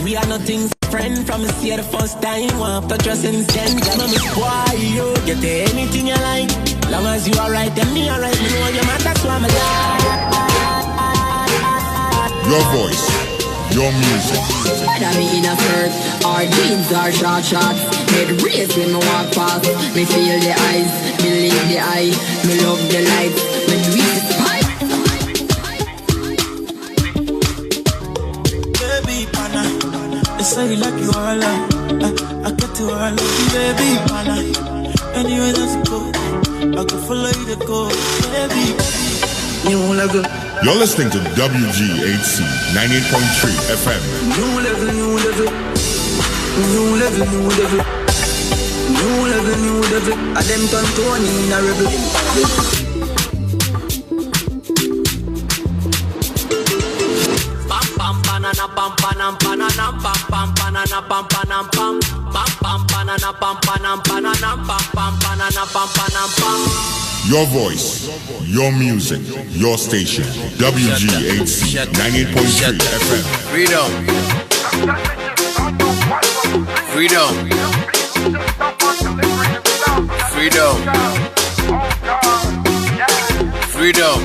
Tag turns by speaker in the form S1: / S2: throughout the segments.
S1: We are nothing friend from the see the first time. Want to trust since then. Come on, why you get anything you like? Long as you are right, then me alright. Me know you man, that's why I'm alive.
S2: Your voice, your music.
S3: Whether me in a skirt or jeans or short shorts, head race when me walk past. Me feel the eyes, believe the eye. Me love the lights when we spy.
S4: Baby, pana, they say you like you all I get to all baby, pana. Anywhere that you go, I can follow you to go, baby. New level.
S2: You're listening to WGHC 98.3 FM.
S4: New level, new level. New level, new level. New level, new level. I them turn Tony in a rebel.
S1: Pam pam banana pam panam panam pam pam banana pam panam pam pam pam banana pam panam panam pam pam banana pam panam pam.
S2: Your voice, your music, your station. WGHC 98.3 FM.
S5: Freedom. Freedom. Freedom. Freedom.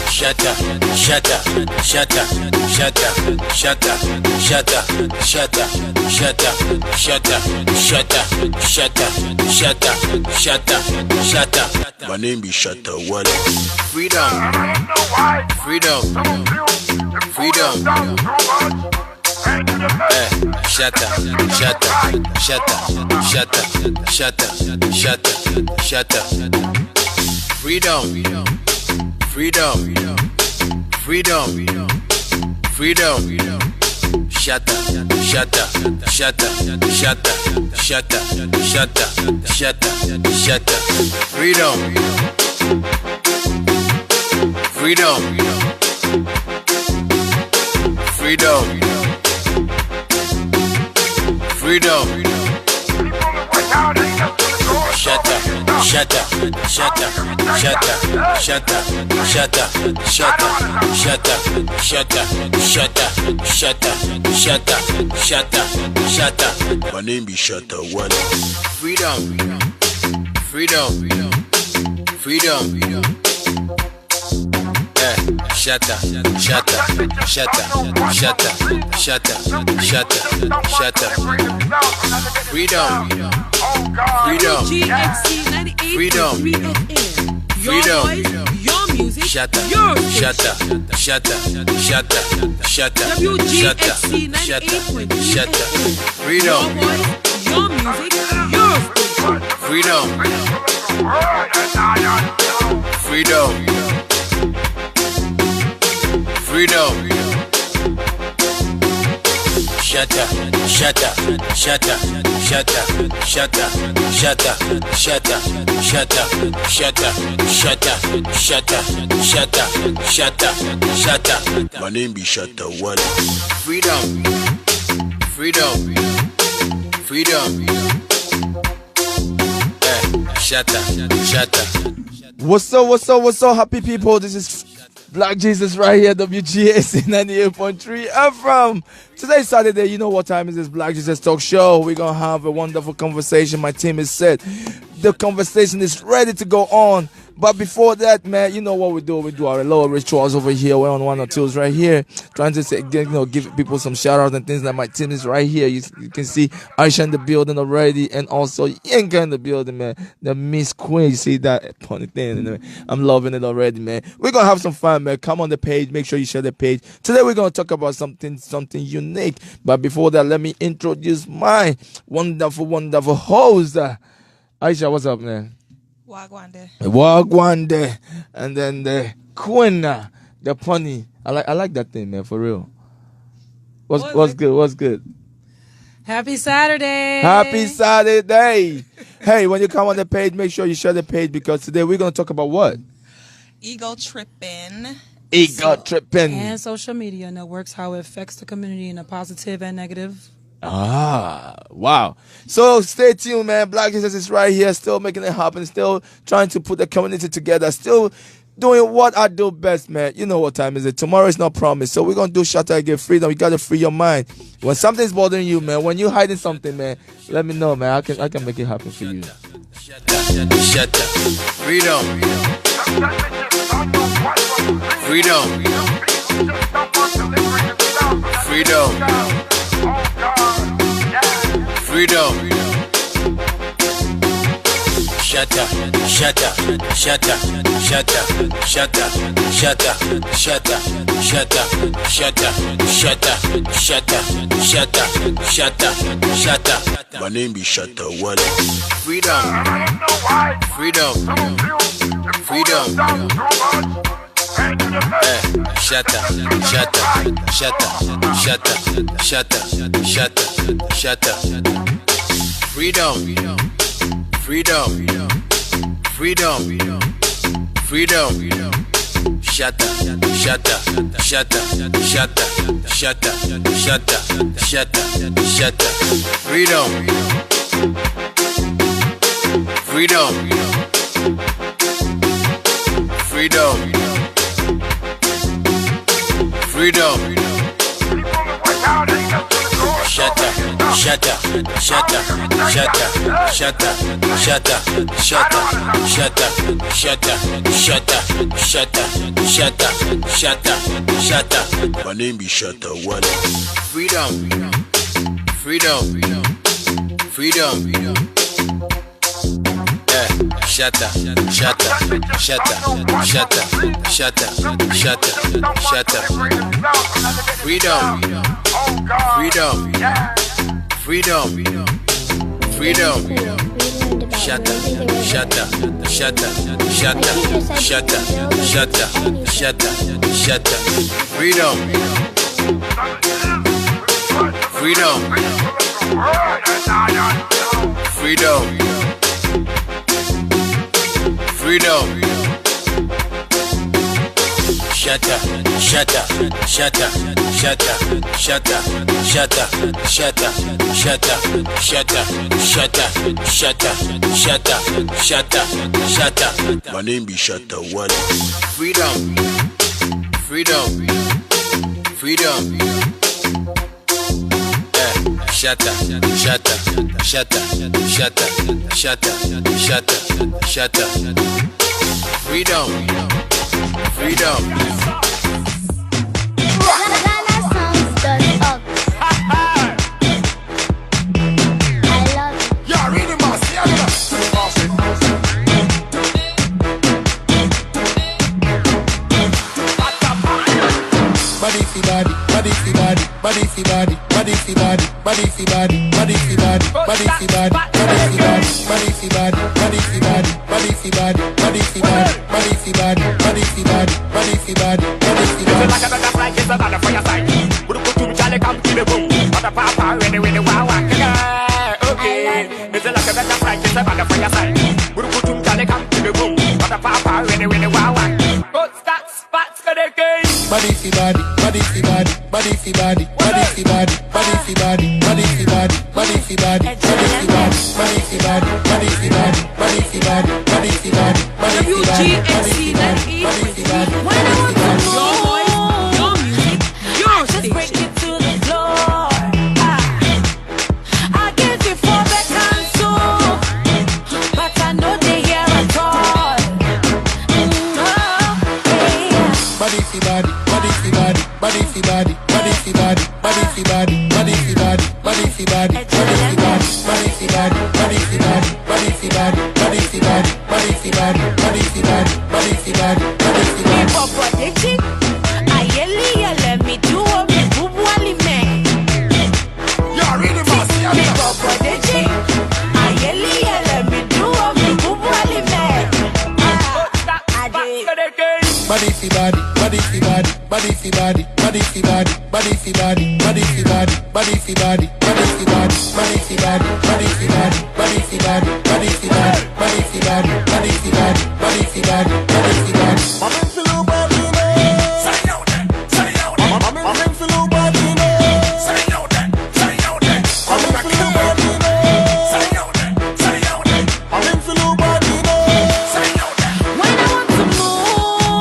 S5: Shut up, shut up, shut up, shut up, shut up, shut up, shut up, shut up, shut up, shut up, shut up, shut up, shut up, shut up. My name be Shatta Wale. Freedom. Freedom. Freedom. Shut up, shut up, shut up, shut up, shut up, shut up, shut up. Freedom. Freedom. Freedom. Freedom. Shut up, shut up, shut up, shut up, shut up, shut up, shut up, shut up. Freedom. Freedom. Freedom. Freedom. Shut up, shut up, shut up, shut up, shut up, shut up, shut up, shut up, shut up, shut up, shut up, shut up, shut up, shut up. My name be Shatta Wale. Freedom. Freedom. Freedom. Shut up, shut up, shut up, shut up, shut up, shut up, shut up. Freedom. Freedom. Freedom. Freedom.
S6: Your music.
S5: Shut up. Shut up. Shut up. Shut up. Shut up. Shut up. Shut up. Shut up. Freedom.
S6: Your music. Your
S5: Freedom. Freedom. Freedom. Shut up, shut up, shut up, shut up, shut up, shut up, shut up, shut up, shut up, shut up, shut up, shut up, shut up, shut up. My name be Shatta Wale. Freedom. Freedom. Freedom. Shut up, shut up.
S7: What's up, happy people? This is Black Jesus right here, WGHC 98.3 FM. Today's Saturday, you know what time is this Black Jesus Talk Show. We're going to have a wonderful conversation. My team is set. The conversation is ready to go on. But before that, man, you know what we do? We do our little rituals over here. We're on 1 or 2s right here. Trying to say, give people some shout outs and things like my team is right here. You can see Aisha in the building already. And also Yinka in the building, man. The Miss Queen. You see that funny thing? I'm loving it already, man. We're going to have some fun, man. Come on the page. Make sure you share the page. Today we're going to talk about something unique. But before that, let me introduce my wonderful host. Aisha, what's up, man? Wagwande. And then the Queen, the pony. I like that thing, man, for real. What's good?
S6: Happy Saturday.
S7: Happy Saturday. Hey, when you come on the page, make sure you share the page because today we're going to talk about what?
S8: Ego tripping.
S6: And social media networks, how it affects the community in a positive and negative.
S7: Wow. So stay tuned, man. Black Jesus is right here, still making it happen, still trying to put the community together, still doing what I do best, man. You know what time is it? Tomorrow is not promised. So we're going to do Shatter and get freedom. You got to free your mind. When something's bothering you, man, when you're hiding something, man, let me know, man. I can make it happen for you.
S5: Shatter. Freedom. Freedom. Freedom. Freedom. Shatter, shatter, shatter, shatter, shatter, shatter, shatter, shatter, shatter, shatter, shatter, shatter, shatter, shatter. My name is Shatter One. Freedom, freedom, freedom. Shatter, shatter, shatter, shatter, shatter, shatter, shatter. Freedom. Freedom, freedom, freedom, shatter, shatter, shatter, shatter, shatter, shatter, shatter, shatter, freedom, freedom, freedom, freedom. Shatter, shatter, shatter, shatter, shatter, shatter, shatter, shatter, shatter, shatter, shatter, shatter, shatter, shatter. My name is Shatter One. Freedom, freedom, freedom. Shatter, shatter, shatter, shatter, shatter, shatter, shatter. Freedom. Freedom, freedom, freedom, shatter, shatter, shatter, shatter, shatter, shatter, shatter, shatter, freedom, freedom, freedom, freedom. Shatter, shatter, shatter, shatter, shatter, shatter, shatter, shatter, shatter, shatter, shatter, shatter, shatter, shatter. My name is Shatter One. Freedom, freedom, freedom. Shatter, shatter, shatter, shatter, shatter, shatter, shatter. Freedom. Freedom.
S9: Body fi body, body fi body, body fi body, body fi body, body fi body, body fi body, body fi body, body fi body, body fi body, body fi body, body fi body, body fi body, body fi body, body fi body, body fi body, body fi body. Like a butterfly, it's a butterfly side. Would put to Charlie come to the boom. What a papa, when wow, okay. It's like a butterfly, it's a butterfly side. Would put to Charlie come to the boom. What a papa, when wow, what's that spots for the game? Body fi body, body fi body, body fi body, body fi body, body fi body, body fi body, body fi body, body fi body, body fi body, body fi body, body fi body, body fi body, body fi body, body fi body, body fi body. When I want to move, your music, your station. Just break it to the floor. I get you for back and soul, but I know they hear at all. Body fi body, body fi body, body fi body, body fi body, body fi body, body fi body, body fi body, body fi body, body fi body, body fi body, body fi body, body fi body, body fi body, body fi body, body fi body, body fi body. Papa Deji, ayeli let me do what me bubuali me. You're really boss, yeah. Papa Deji, ayeli let me do what me bubuali me. Body fi body, body fi body, body fi body, body fi body, body fi body, body fi body, body fi body, body fi body, body fi body, body fi body, body fi body, body fi body, body fi body, body fi body, body fi body, body fi body. Mama feel body me. Say out then, say out then. Mama feel body me. Say out then, say out then. Mama feel body me. Say out then, say out then. Mama feel body me. Say out then. When I want to move.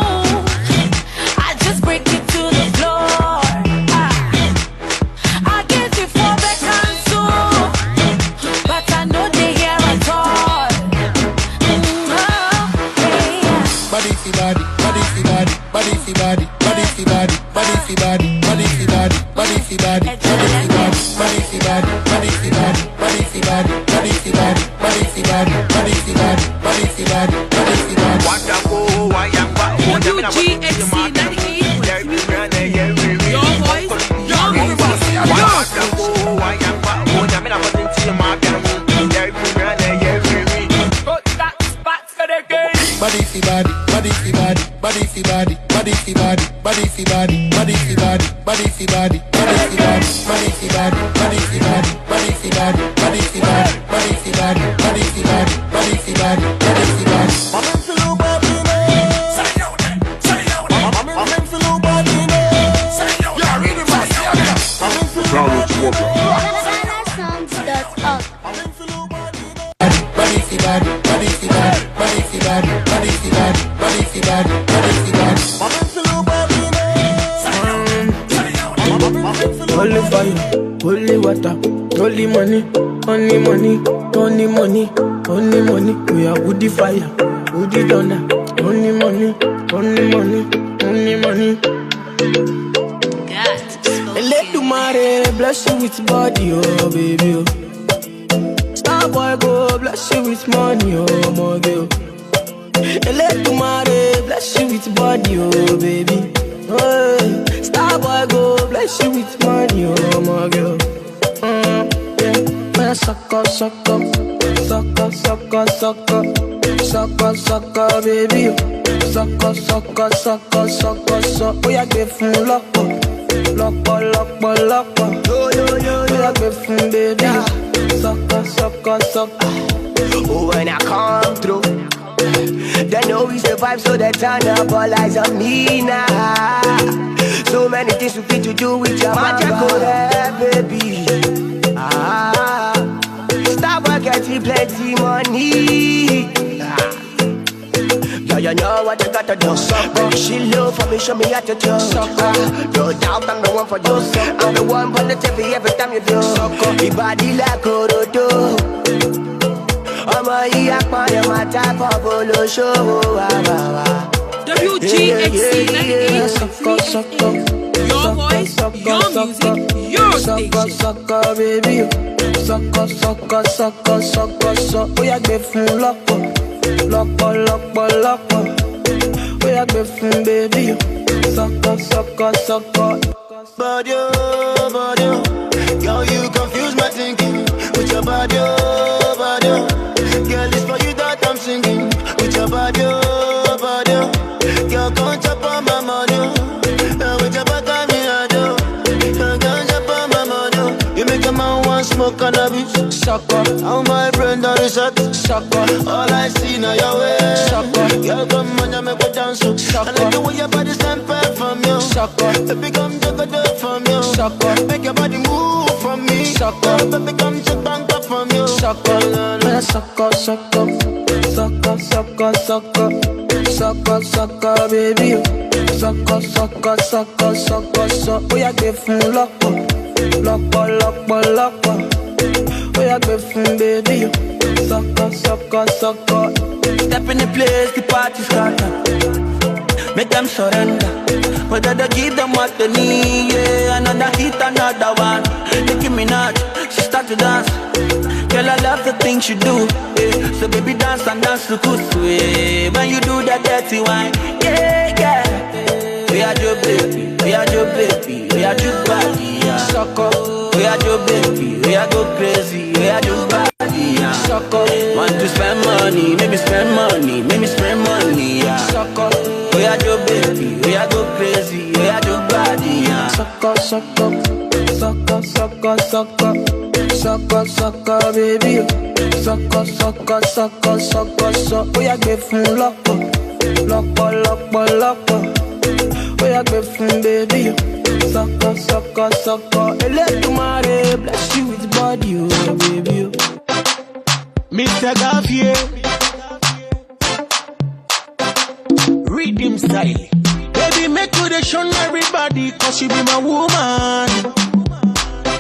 S9: body fi body, body fi body, body fi body, body fi body, body fi body, body fi body, body fi body, body fi body, body fi body, body fi body, body fi body.
S1: WGXC 98.3. Your voice, your music, your
S9: body fi body, body fi body, body fi body, body fi body, body fi body, body fi body, body fi body, body fi body, body fi body, body fi body, body fi body, body fi body, body fi body, body fi body, body fi body, body fi body. I'm in for low body now. Say yo then, say yo then. I'm in for low body now. Say yo. Yeah, really fast. I'm in for low body now. Body fi body, body fi body, body fi body, body fi body, body fi body, body fi body. I'm in for low body now.
S10: Holy fire, holy water, holy money, only money, only money, only money. We are woody fire, woody thunder, only money, only money, only money. Let the mare bless you with body, oh baby. Oh. Star boy go bless you with money, oh my girl. Let the mare bless you with body, oh baby. Oh, star boy go bless you with money, oh my girl. Yeah, man, suck up, suck up, suck up, suck up, suck up, suck up, suck up, baby. Suck up, suck up, suck up, suck up, suck up. Oh yeah, give him lock up, lock up, lock up, lock up. Yo yo yo, oh yeah, give him baby. Suck up, suck up, suck up.
S11: Oh, when I come through, they know we survive, so they turn up all eyes on me now. So many things we fit to do with your magic, baby. Stop getting plenty money. Yeah, you know what you gotta do. Baby, she love for me, show me how to do. No doubt I'm the one for you. I'm the one for the TV every time you do. Me body like Orodo. I'm a yak by my type of bolo show.
S1: WGXC 98.3. Your voice, your music, your station.
S10: Suck up, baby. Suck up, suck up, suck up, suck up, suck up. Oh yeah, give him lock up, lock up, lock up, lock up. Oh yeah, give him baby. Suck up, suck up, suck up.
S9: Body, body, girl, you confuse my thinking with your body, body. Girl, it's for you that I'm singing with your body, body. Girl, can't chop on my money. With your back on me, I do. Girl, can't chop on my money. You make a man want smoke cannabis.
S10: Sucker,
S9: how my brain done reset.
S10: Sucker,
S9: all I see now your way.
S10: Sucker,
S9: girl, come on, you make me dance. Sucker, I like the way your body stand firm from you.
S10: Sucker,
S9: baby, come take a dip from you.
S10: Sucker,
S9: make your body move from me.
S10: Sucker,
S9: baby, come take bank up from you.
S10: Sucker, man, sucker, sucker, sucker, sucker, sucker, sucker, sucker, baby. Sucker, sucker, sucker, sucker, sucker. Oh yeah, give him lock up, lock up, lock up, lock up. Oh yeah, give him baby. Sucker, sucker, sucker. Step in the place, the party starter. Make them surrender. Whether they give them what they need, yeah. Another hit, another one. Nicki Minaj, she start to dance. Girl, I love the things you do, yeah. So baby, dance and dance to kusu, yeah. When you do that dirty wine, yeah, yeah. We are your baby, we are your baby, we are your body, yeah. Sucker, we are your baby, we are go crazy, we are your body, yeah. Sucker, want to spend money, maybe spend money, maybe spend money, yeah. Sucker, we are your baby, we are go crazy, we are your body, yeah. Sucker, sucker, sucker, sucker, sucker, sucker, sucker, baby. Sucker, sucker, sucker, sucker, sucker. Oh yeah, give him lock up, lock up, lock up, lock up. Oh yeah, give him baby. Sucker, sucker, sucker. Let the mare bless you with body, oh baby.
S9: Mr. Gaffier, rhythm style. Baby, make you the show everybody, cause you be my woman.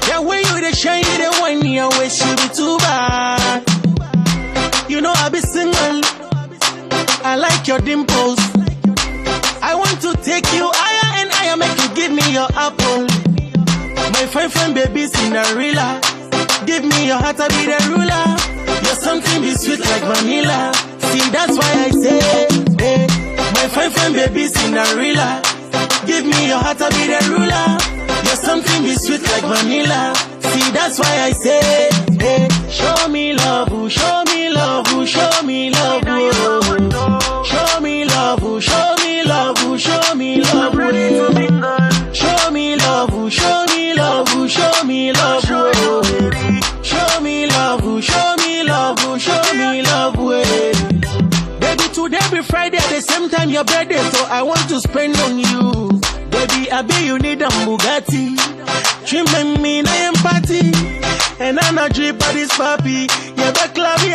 S9: The way you the shine, you the wine, your waist, you be too bad. You know I be single, I like your dimples. I want to take you higher and higher, make you give me
S4: me your apple. My fine baby Cinderella. Give me your heart, I'll be the ruler. You're something be sweet like vanilla. See, that's why I say, hey, my fine baby Cinderella. Give me your heart, I'll be the ruler. You're something be sweet like vanilla. See, that's why I say, hey, show me love, show me love, show me love, show me love, show me love, show me love, show me love, show me love, show me love, show me love, show me love, show me love, baby. Today be Friday at the same time your birthday, so I want to spend on you. Baby, I be you need a Bugatti. Treatment me in empathy. And I'm not drip by this puppy. Yeah, but clubby.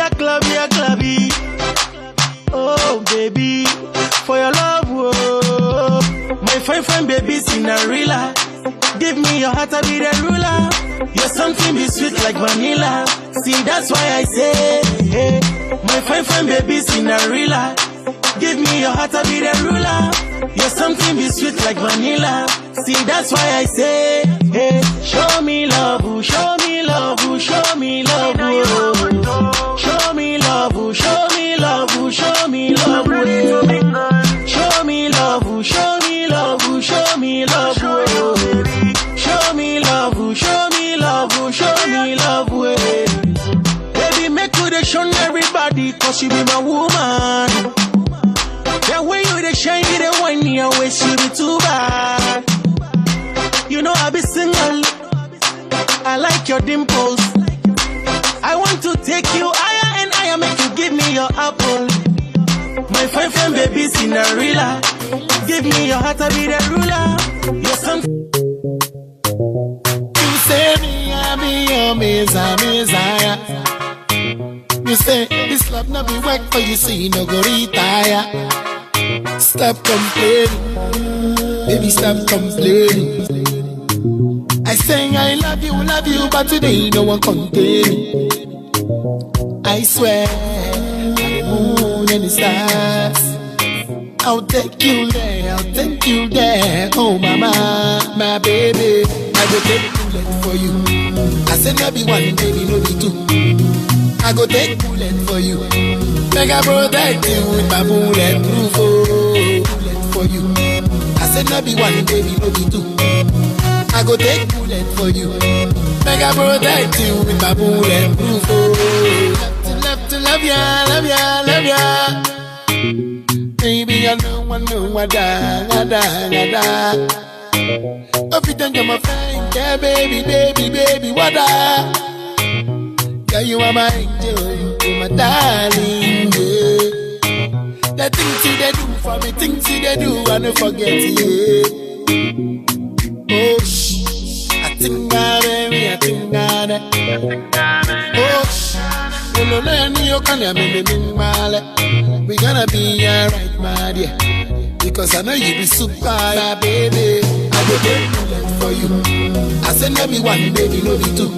S4: Oh, baby, for your love, whoa. My fine baby Cinderella. Give me your heart, I'll be the ruler. You're something be sweet like vanilla. See, that's why I say, hey, my fine baby Cinderella. Give me your heart, I'll be the ruler. You're something be sweet like vanilla. See, that's why I say, hey, show me love, show me love, show me love, show me love, show me love, show me love, show me love, show me love, show me love, show me love, show me love, show me love, baby, make you the show everybody, cause you be my woman. The way you the shine, you the one year, wish you be too bad. You know I be single, I like your dimples. I want to take you higher and higher, make you give me your apple. My fine baby Cinderella. Give me your heart, I'll be the ruler. You're something.
S9: You say me, I be your Messiah. You say this love not be work for you, see no go retire. Stop complaining, baby, stop complaining. I say I love you, but today no one contain me. I swear, by the moon and the stars, I'll take you there, oh mama, my baby. I go take bullet for you. I said no be one, baby, no be two. I go take bullet for you. Make I protect you with my bulletproof, bullet for you. I said no be one, baby, no be two. I go take bullet for you. Make I protect you with my bulletproof. Love to love ya. Baby, I know I die. Every time you're my friend, yeah, baby, what I? Yeah, you are my angel, you my darling, yeah. The things you they do for me, things you they do, I don't forget, yeah. Oh, I think I think oh, we gonna be alright, my dear. Because I know you be super, my baby. I go take bullet for you. I said no be one, baby, no be two.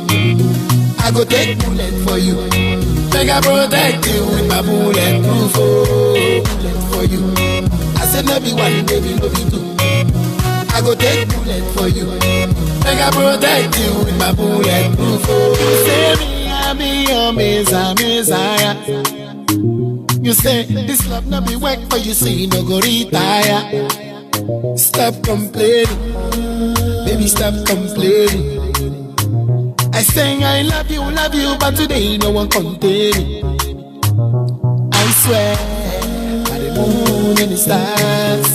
S9: I go take bullet for you. Make I protect you with my bulletproof, bullet for you. I said no be one, baby, no be two. I go take bullet for you. Make I protect you with my bulletproof. You say me, I be your Messiah. You say this love not be work for you, say no go retire. Stop complaining, baby, stop complaining. I say I love you, but today no one contain me. I swear, by the moon and the stars,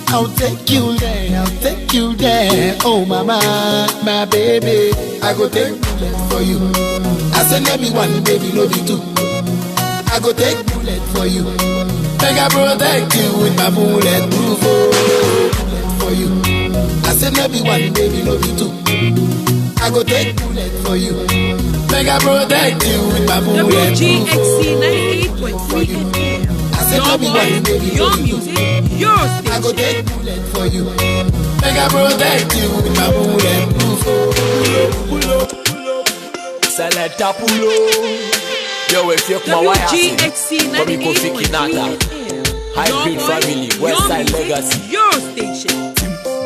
S9: I'll take you there, oh mama, my baby. I go take bullet for you. I say no be one, baby, no be two. I go take bullet for you. Make I protect you with my bulletproof, bullet for you. I say no be one, baby, no be two. I go take bullet for you. Make I protect you with my bulletproof, for you. I say no be one, baby, no be two. I go take bullet for you. Make I protect you with my bulletproof. Pull up.
S1: Selecta pull up. Yo, if you're my wife, but we go fit Kinata. Hybrid family, Westside Legacy.
S12: Your station.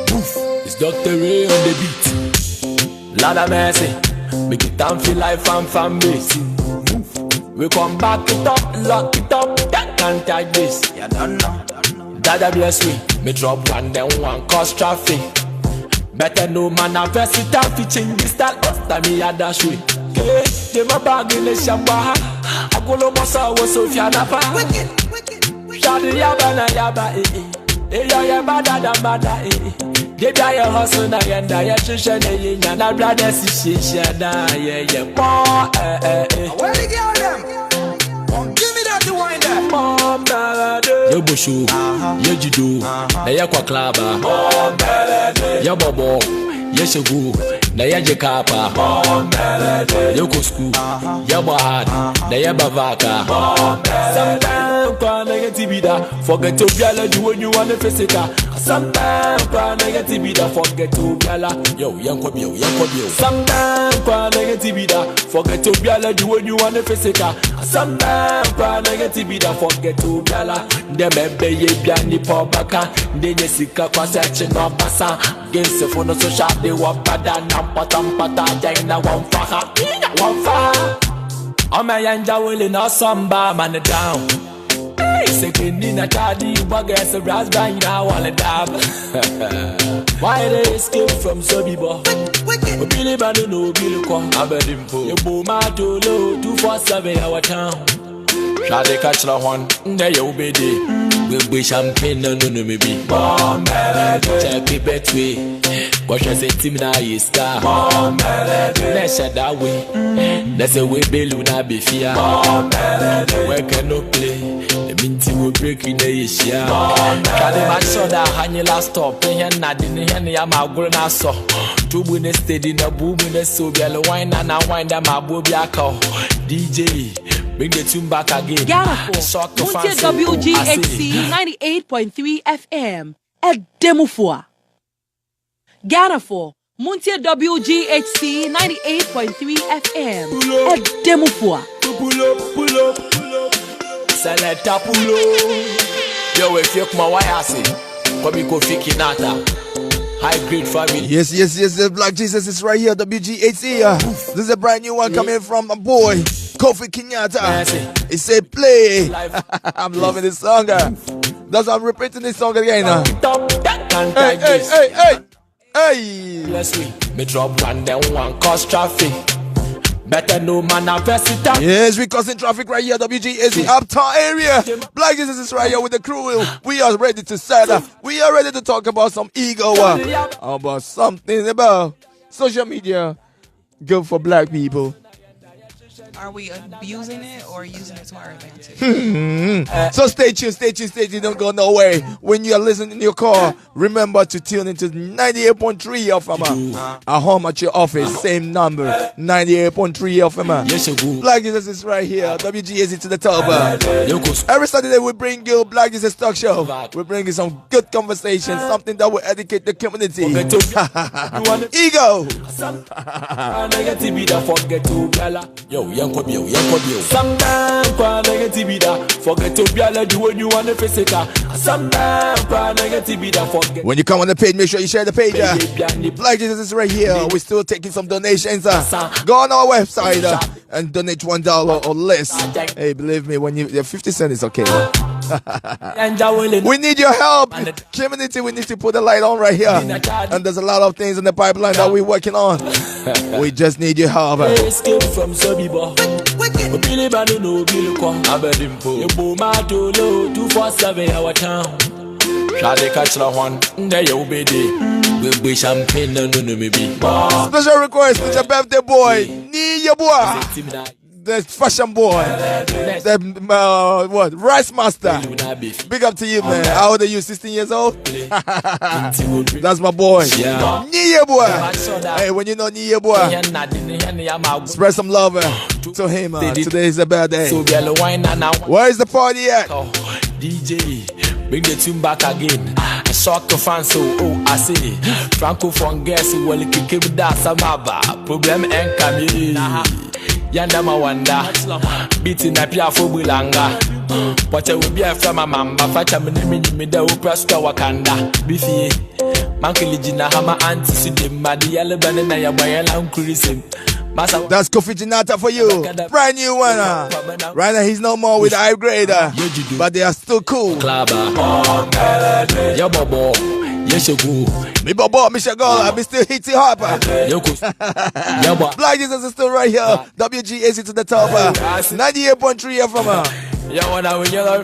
S1: Boof. It's
S12: Dr. Ray on the beat. Lord of mercy, make it time for life and family. We come back it up, lock it up, that can't take this. You don't know. Dada bless me drop one then one cause traffic. Better no man a versatile fi change this style, after me a dash way. Okay, they my bag in the shamba. I go no more so Sofiana pa. Shadi yaba na yaba eh ya yaba da bada eh. They die a hustle na yanda ya chisha na yinya na brother si shisha na yeah pa Where the girl them? Give me that to wind up. Mom yo bushu yo jidu na ya kwa klaba. Mom yo bobo yo shegu na ya jekapa. Mom yo go school yo bahad na ya bavaka. Sometimes kwa negativida forget to be ala do when you want to face it. Sometimes kwa negativida forget to be ala yo yanko bio. Sometimes kwa negativida forget to be ala do when you want to face it. Sometimes kwa negativida forget to be ala ndembe ye bia ni pobaka ndenye sika kwa search no basa gense for no social they wa bada na patam pata jaina one faha. I'm a yanja willing or samba man down. Second in a taddy buggers a raspberry now on a dab. Why they escape from Sobibo? Billy Banu, Billy Kwa, Aberdimpo, your Bomato low 247 our town. Shall they catch the one? There you be there. We'll be champagne, no, maybe. Bomb, check it between. Watch us say, Timina is star. Bomb, let's shut that way. That's a way, Beluna be fear. Bomb, where can no play? The minty will break in the Asia. Can the match so that Hany last stop? And I didn't hear me, I'm a grown ass. Two winnes steady in a boom in the Soviet wine and I wind them my booby call. DJ. Bring the tune back again.
S13: Garafo, Muntia WGHC 98.3 FM. At Demofua. Garafo, Muntia WGHC 98.3 FM. At Demofua.
S12: Pull up. Selecta pull up. Yo, if you come my wire say, come me go fiki nata. High grade family.
S7: Yes. The Black Jesus is right here. WGHC. This is a brand new one coming from my boy Kofi Kenyatta. He said play. I'm loving this song. That's why I'm repeating this song again. Hey.
S12: Bless me drop one then one cause traffic. Better no man a versatile.
S7: Yes, we causing traffic right here. WGHC Uptown area. Black Jesus is right here with the crew. We are ready to settle. We are ready to talk about some ego. About something about social media. Good for black people.
S8: Are we abusing it or using it to our advantage?
S7: So stay tuned. Don't go nowhere. When you are listening in your car, remember to tune into 98.3 FM. At home at your office, same number, 98.3 FM. Black Jesus is right here. WGHC to the top. Every Saturday we bring you Black Jesus Talk Show. We bring you some good conversation, something that will educate the community. Ego.
S12: Yo, yanko bio. Sometimes kwa negativida forget to be allergic when you want to face it. Sometimes kwa negativida forget.
S7: When you come on the page, make sure you share the page. Black Jesus is right here. We're still taking some donations. Go on our website and donate $1 or less. Hey, believe me, when you 50 cents is okay. We need your help. Community, we need to put the light on right here. And there's a lot of things in the pipeline that we're working on. We just need your help.
S12: Escape from Sobibo. Billy Banu no Billy Kwa, Aberdimpo. Your Bomato low 247 our town. Shall they catch the one? There you be there. We'll be champagne, no maybe.
S7: Special request, it's your birthday boy. Need your boy. The fashion boy, the rice master. Big up to you, man. How old are you? 16 years old? That's my boy. Nia boy. Hey, when you know Nia boy, spread some love to him. Today is a bad day. Where is the party at?
S12: DJ, bring the tune back again. I shock the fans, so I say Franco from guess well kick with that samaba. Problem and come. Yanda mawanda beating na pia fo bulanga Wacha we be from my mamba facha me da o praska wakanda bifie Mankilijina hama anticidim. Madi yellow banana ya boy and cruising.
S7: That's Kofi Jinata for you. Brand new one. Right now he's no more with High Grader, but they are still cool.
S12: Yo bobo, yes you go.
S7: Me bobo, me shagola, I be still hitting Harper. Black Jesus is still right here. WGAC to the top. 98.3 from her.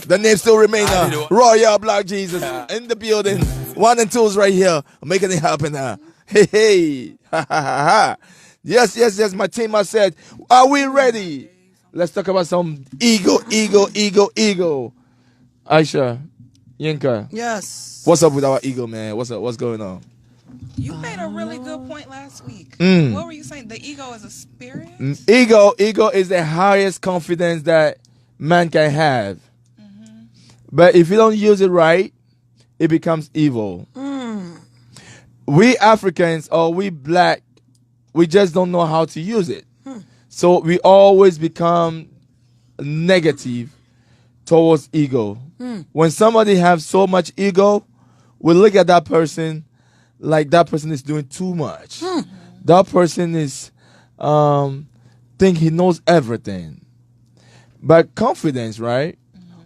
S7: The name still remains Royal Black Jesus in the building. 1 and 2 is right here, making it happen. Hey, ha ha ha. Yes. My team has said, are we ready? Let's talk about some ego. Aisha, Yinka.
S8: Yes.
S7: What's up with our ego, man? What's up? What's going on?
S8: You made a really good point last week. What were you saying? The ego is a spirit?
S7: Ego is the highest confidence that man can have. But if you don't use it right, it becomes evil. We Africans or we black, we just don't know how to use it. So we always become negative towards ego. When somebody has so much ego, we look at that person like that person is doing too much. That person is think he knows everything. But confidence, right?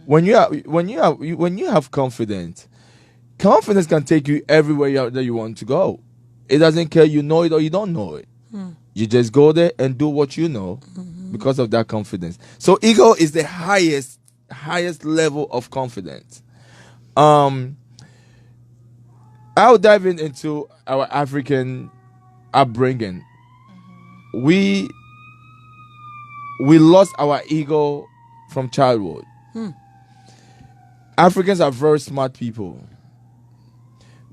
S7: When you have confidence can take you everywhere that you want to go. It doesn't care you know it or you don't know it. You just go there and do what you know because of that confidence. So ego is the highest level of confidence. I'll dive into our African upbringing. We lost our ego from childhood. Africans are very smart people.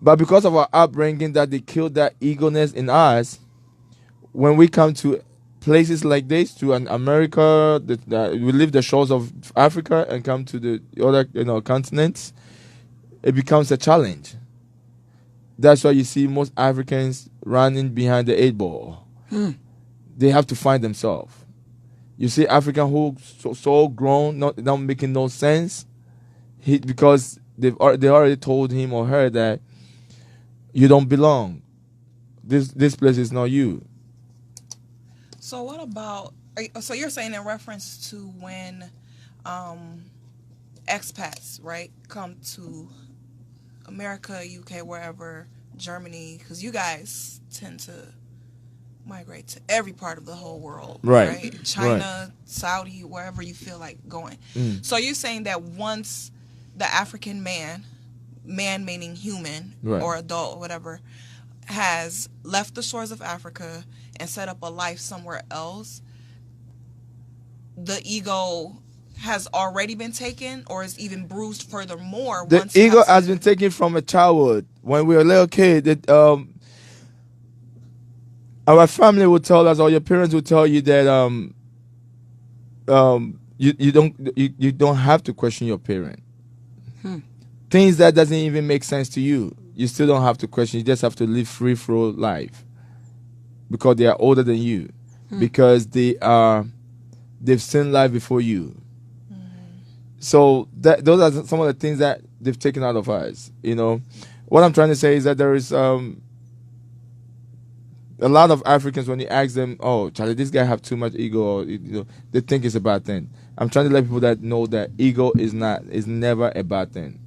S7: But because of our upbringing that they killed that egoness in us, when we come to places like this, to America, we leave the shores of Africa and come to the other continents, it becomes a challenge. That's why you see most Africans running behind the 8 ball. They have to find themselves. You see African who so grown, not making no sense, because they already told him or her that you don't belong. This place is not you.
S8: So what about? So you're saying in reference to when expats, right, come to America, UK, wherever, Germany, because you guys tend to migrate to every part of the whole world, right? China, Saudi, wherever you feel like going. So you're saying that once the African man meaning human or adult or whatever, has left the shores of Africa and set up a life somewhere else, the ego has already been taken or is even bruised furthermore.
S7: The ego has been taken from a childhood. When we were a little kid, our family would tell us, or your parents would tell you that you don't have to question your parent. Things that doesn't even make sense to you, you still don't have to question. You just have to live free flow life because they are older than you, because they've seen life before you. So those are some of the things that they've taken out of us. What I'm trying to say is that there is a lot of Africans, when you ask them, "Oh, Charlie, this guy have too much ego," or, they think it's a bad thing. I'm trying to let people that know that ego is never a bad thing.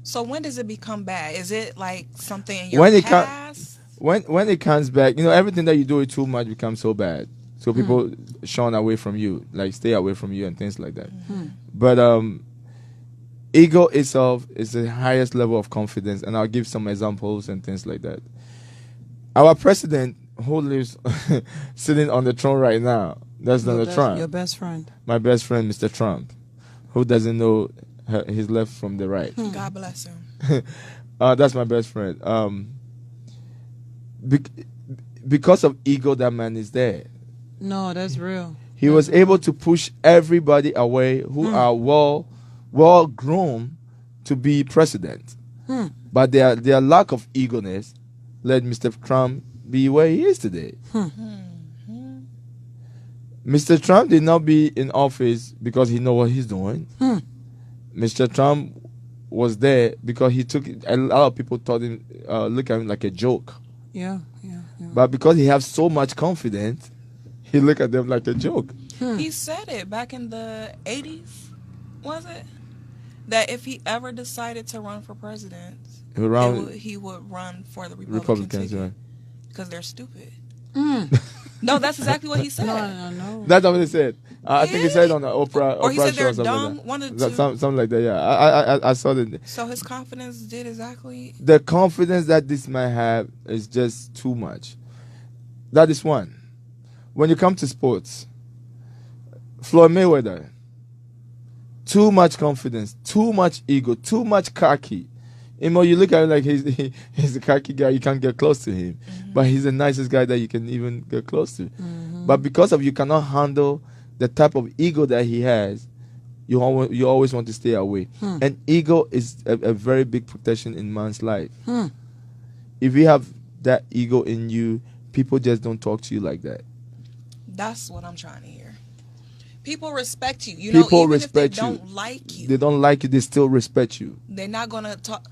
S8: So when does it become bad? Is it like something in your past?
S7: When it comes back, everything that you do too much becomes so bad. So people shun away from you, like stay away from you and things like that. But ego itself is the highest level of confidence, and I'll give some examples and things like that. Our president, who lives sitting on the throne right now, that's Donald Trump.
S6: Your best friend. My
S7: best friend, Mr. Trump, who doesn't know his left from the right.
S8: God bless him.
S7: That's my best friend. Because of ego, that man is there.
S6: No, that's real.
S7: He was able to push everybody away who are well grown to be president. But their lack of eagerness let Mr. Trump be where he is today. Mr. Trump did not be in office because he know what he's doing. Mr. Trump was there because he took it. A lot of people thought him, look at him like a joke.
S6: Yeah.
S7: But because he has so much confidence, he look at them like a joke.
S8: He said it back in the 80s, was it? That if he ever decided to run for president, he would run for the Republicans, right? Because they're stupid. No, that's exactly what he said.
S6: No.
S7: That's what he said. I think he said on the Oprah.
S8: Or he said
S7: show
S8: they're dumb.
S7: Like
S8: one or two.
S7: Something like that. Yeah, I saw that.
S8: So his confidence did exactly.
S7: The confidence that this man have is just too much. That is one. When you come to sports, Floyd Mayweather, too much confidence, too much ego, too much cocky. You know, you look at him like he's a cocky guy, you can't get close to him. But he's the nicest guy that you can even get close to. But because of you cannot handle the type of ego that he has, you always want to stay away. And ego is a very big protection in man's life. If you have that ego in you, people just don't talk to you like that.
S8: That's what I'm trying to hear. People respect you.
S7: People
S8: respect if they
S7: you.
S8: don't like you.
S7: They don't like you, they still respect you.
S8: They're not going to talk.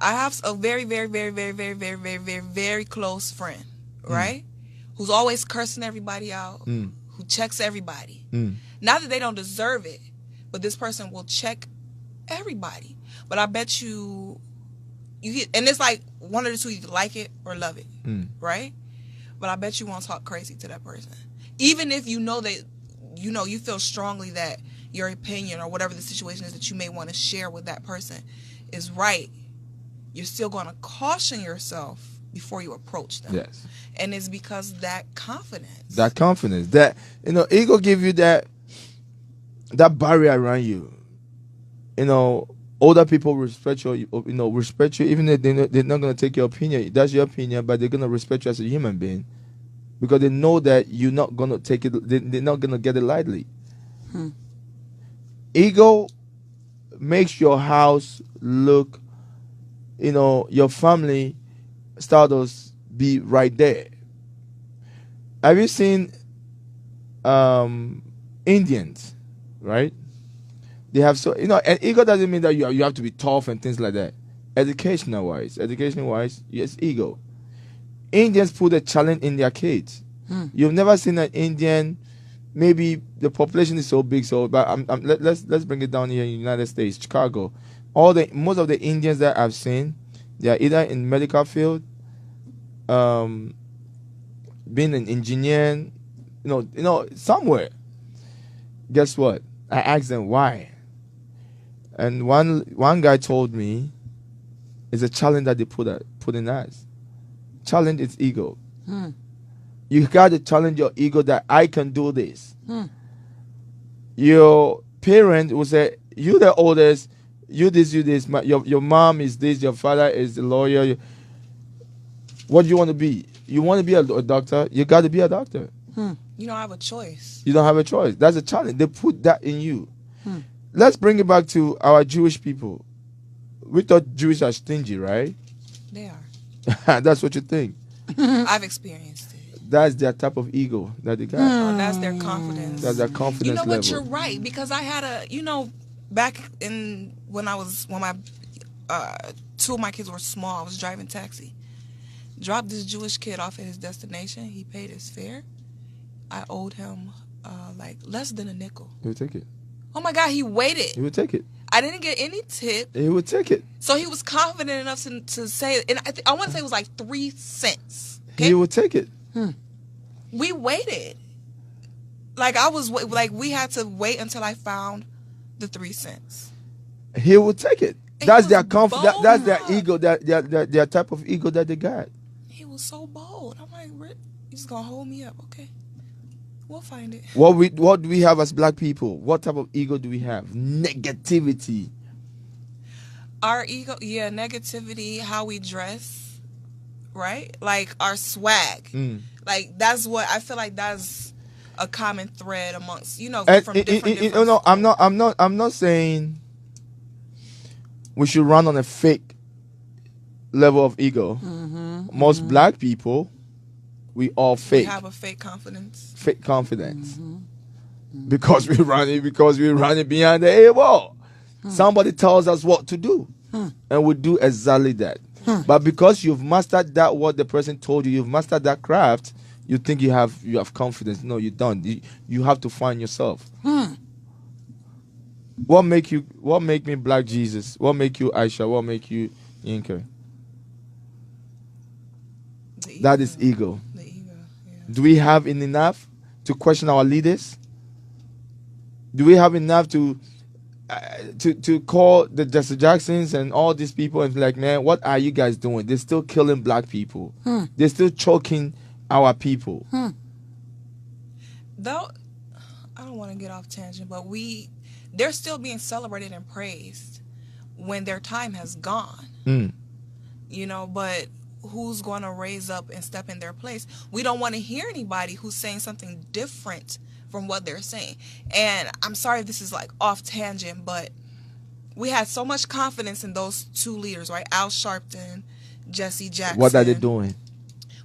S8: I have a very, very, very, very, very, very, very, very, very close friend, right? Who's always cursing everybody out, who checks everybody. Not that they don't deserve it, but this person will check everybody. But I bet you get, and it's like one of the two, you like it or love it, right? But I bet you won't talk crazy to that person. Even if you know that, you feel strongly that your opinion or whatever the situation is that you may want to share with that person is right, you're still going to caution yourself before you approach them.
S7: Yes.
S8: And it's because that confidence.
S7: That, ego give you that barrier around you. Older people respect you, even if they're not going to take your opinion. That's your opinion, but they're going to respect you as a human being because they know that you're not going to take it, they're not going to get it lightly. Ego makes your house look, your family status be right there. Have you seen Indians, right? They have and ego doesn't mean that you have to be tough and things like that. Education wise, yes, ego. Indians put a challenge in their kids. You've never seen an Indian. Maybe the population is so big, but let's bring it down here in the United States, Chicago. Most of the Indians that I've seen, they are either in medical field, being an engineer, somewhere. Guess what? I asked them why, and one guy told me it's a challenge that they put in us. Challenge is ego. You got to challenge your ego that I can do this. Your parent will say, "You the oldest. You this. Your mom is this. Your father is a lawyer. What do you want to be? You want to be a doctor? You got to be a doctor.
S8: You don't have a choice.
S7: You don't have a choice. That's a challenge. They put that in you. Let's bring it back to our Jewish people. We thought Jews are stingy, right?
S8: They are.
S7: That's what you think.
S8: I've experienced it.
S7: That's their type of ego that they got.
S8: That's their confidence.
S7: That's their confidence level.
S8: You know what? You're right, because I had back in when my two of my kids were small, I was driving taxi. Dropped this Jewish kid off at his destination. He paid his fare. I owed him less than a nickel.
S7: He would take it.
S8: Oh my God, he waited.
S7: He would take it.
S8: I didn't get any tip.
S7: He would take it.
S8: So he was confident enough to say, and I want to say it was like 3 cents. Okay?
S7: He would take it.
S8: We waited. We had to wait until I found the 3 cents.
S7: He would take it. That's their confidence. That's their ego. Their type of ego that they got.
S8: He was so bold. I'm like, Rick, you just gonna hold me up, okay? We'll find it.
S7: What do we have as black people? What type of ego do we have? Negativity.
S8: Our ego, negativity. How we dress, right? Like our swag. Like that's what I feel like. That's a common thread amongst from different.
S7: No, I'm not saying we should run on a fake level of ego. Most black people, we all fake.
S8: We have a fake confidence.
S7: Fake confidence. Because we run it behind the A wall. Somebody tells us what to do, and we do exactly that. But because you've mastered that, what the person told you, you've mastered that craft, you think you have confidence. No, you don't. You have to find yourself. What make me Black Jesus? What make you Aisha? What make you Yinka? That is ego. The ego, yeah. Do we have enough to question our leaders? Do we have enough to call the Jesse Jacksons and all these people and be like, man, what are you guys doing? They're still killing Black people. They're still choking our people.
S8: Though, I don't want to get off tangent, but they're still being celebrated and praised when their time has gone. You know, but who's going to raise up and step in their place? We don't want to hear anybody who's saying something different from what they're saying. And I'm sorry if this is like off tangent, but we had so much confidence in those two leaders, right? Al Sharpton, Jesse Jackson.
S7: What are they doing?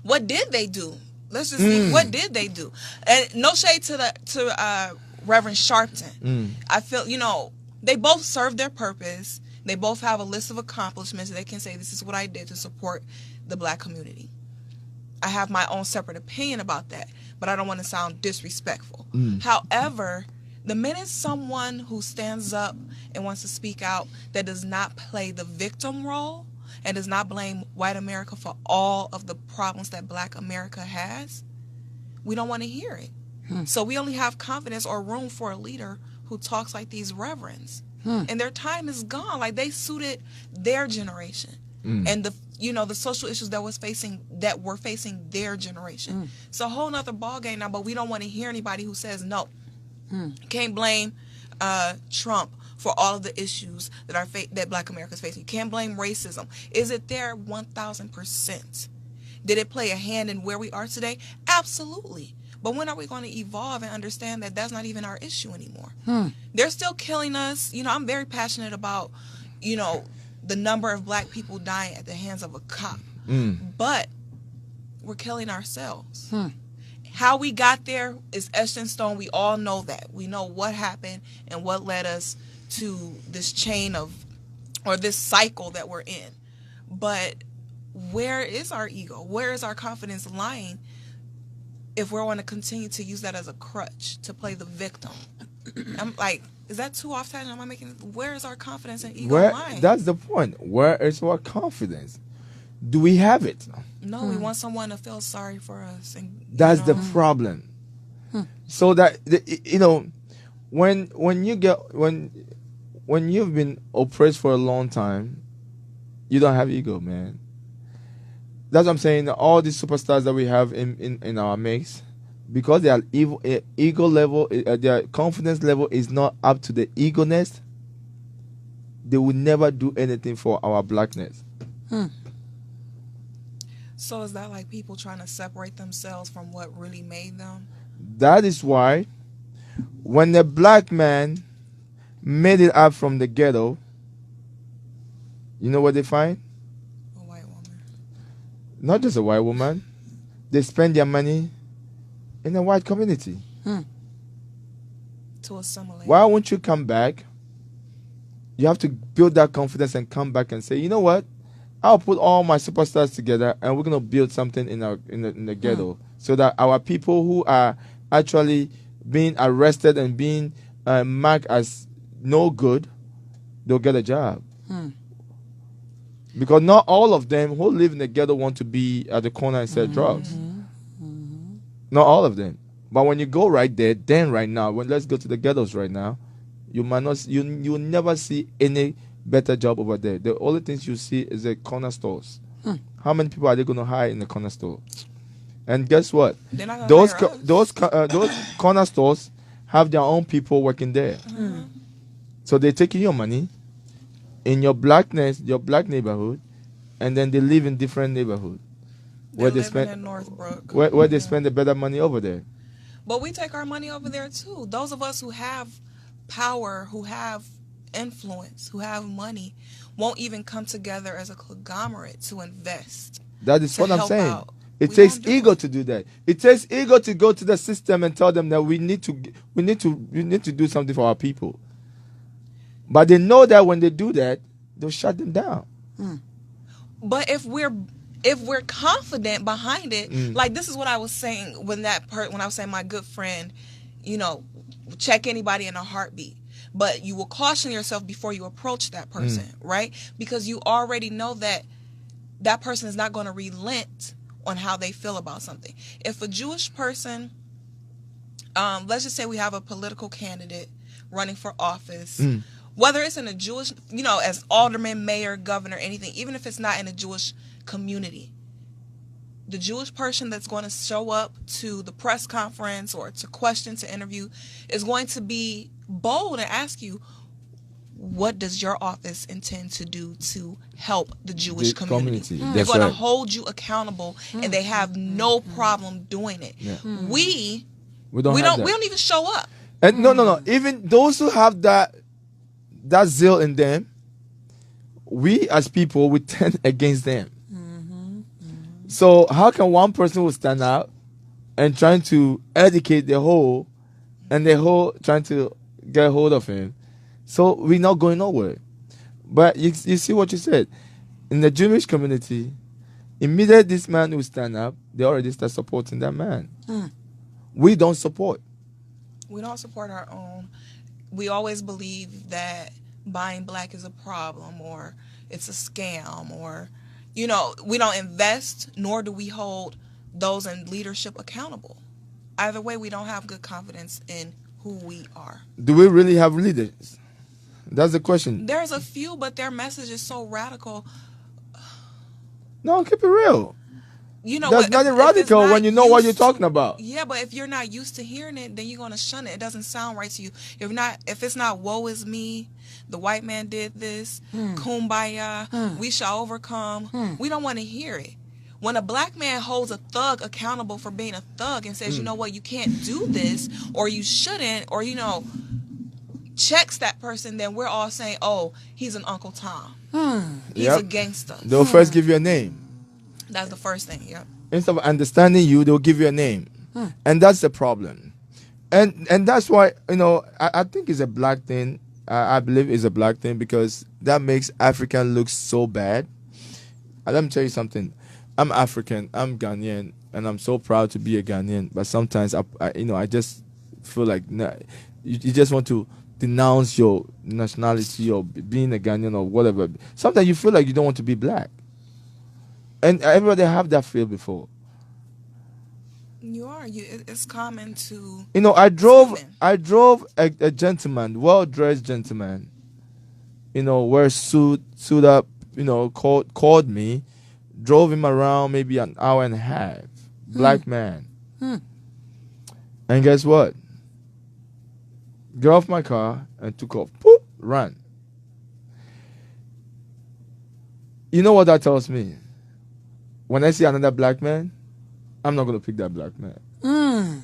S8: What did they do? Let's just see. What did they do? And no shade to Reverend Sharpton. I feel, you know, they both serve their purpose. They both have a list of accomplishments. They can say, this is what I did to support the Black community. I have my own separate opinion about that, but I don't want to sound disrespectful. However, the minute someone who stands up and wants to speak out that does not play the victim role and does not blame white America for all of the problems that Black America has, we don't want to hear it. So we only have confidence or room for a leader who talks like these reverends. And their time is gone. Like, they suited their generation and the social issues that were facing their generation. It's a whole nother ballgame now, but we don't want to hear anybody who says no. Can't blame Trump for all of the issues that Black America is facing. You can't blame racism. Is it there? 1,000%. Did it play a hand in where we are today? Absolutely. But when are we going to evolve and understand that that's not even our issue anymore? They're still killing us. You know, I'm very passionate about, you know, the number of Black people dying at the hands of a cop. But we're killing ourselves. How we got there is etched in stone. We all know that. We know what happened and what led us to this chain or this cycle that we're in. But where is our ego? Where is our confidence lying if we're going to continue to use that as a crutch to play the victim? I'm like, is that too off tangent? Am I making? Where is our confidence and ego lying?
S7: That's the point. Where is our confidence? Do we have it?
S8: No, we want someone to feel sorry for us. And
S7: that's the problem. So that when you've been oppressed for a long time, you don't have ego, man. That's what I'm saying. All these superstars that we have in our mix, because their ego level, their confidence level is not up to the ego-ness, they will never do anything for our Blackness.
S8: So is that like people trying to separate themselves from what really made them?
S7: That is why when the Black man made it up from the ghetto, you know what they find?
S8: A white woman.
S7: Not just a white woman. They spend their money in the white community.
S8: To assimilate.
S7: Why won't you come back? You have to build that confidence and come back and say, you know what? I'll put all my superstars together and we're going to build something in the ghetto so that our people who are actually being arrested and being marked as no good, they'll get a job. Because not all of them who live in the ghetto want to be at the corner and sell drugs. Not all of them. But when you go right there, then right now, let's go to the ghettos right now, you might not, you'll never see any better job over there. The only things you see is the corner stores. How many people are they going to hire in the corner store? And guess what? Those corner stores have their own people working there. So they're taking your money in your Blackness, your Black neighborhood, and then they live in different neighborhoods where they spend
S8: in Northbrook,
S7: where they spend the better money over there.
S8: But we take our money over there too. Those of us who have power, who have influence, who have money, won't even come together as a conglomerate to invest.
S7: That is what I'm saying. It takes ego to do that. It takes ego to go to the system and tell them that we need to do something for our people. But they know that when they do that, they'll shut them down.
S8: But if we're confident behind it, like this is what I was saying when I was saying my good friend, check anybody in a heartbeat. But you will caution yourself before you approach that person, right? Because you already know that person is not going to relent on how they feel about something. If a Jewish person, let's just say we have a political candidate running for office, whether it's in a Jewish, as alderman, mayor, governor, anything, even if it's not in a Jewish community, the Jewish person that's going to show up to the press conference or to question, to interview, is going to be bold and ask you, what does your office intend to do to help the Jewish community? They're going to hold you accountable, and they have no problem doing it. Yeah. We don't even show up.
S7: And no. Even those who have that zeal in them, we as people, we tend against them. So how can one person will stand out and trying to educate the whole, and the whole trying to get hold of him? So we're not going nowhere. But you see what you said. In the Jewish community, immediately this man will stand up, they already start supporting that man. We don't support.
S8: We don't support our own. We always believe that buying black is a problem, or it's a scam, or, we don't invest, nor do we hold those in leadership accountable. Either way, we don't have good confidence in who we are. Do
S7: we really have leaders? That's the question.
S8: There's a few, but their message is so radical.
S7: No, keep it real. There's nothing radical when you know what you're talking about.
S8: Yeah, but if you're not used to hearing it, then you're going to shun it. It doesn't sound right to you. If it's not woe is me, the white man did this, kumbaya, we shall overcome, we don't want to hear it. When a black man holds a thug accountable for being a thug and says, you know what, you can't do this, or you shouldn't, or, checks that person, then we're all saying, oh, he's an Uncle Tom. He's a gangster.
S7: They'll first give you a name.
S8: That's the first thing, yeah.
S7: Instead of understanding you, they'll give you a name. And that's the problem. And that's why, I think it's a black thing. I believe it's a black thing because that makes African look so bad. Let me tell you something. I'm African, I'm Ghanaian, and I'm so proud to be a Ghanaian. But sometimes, I just feel like you just want to denounce your nationality or being a Ghanaian or whatever. Sometimes you feel like you don't want to be black. And everybody have that feel before.
S8: You are. It's common to.
S7: I drove a gentleman, well-dressed gentleman. Wear suit up. Called me, drove him around maybe an hour and a half. Black man. And guess what? Get off my car and took off. Boop, ran. You know what that tells me? When I see another black man, I'm not going to pick that black man.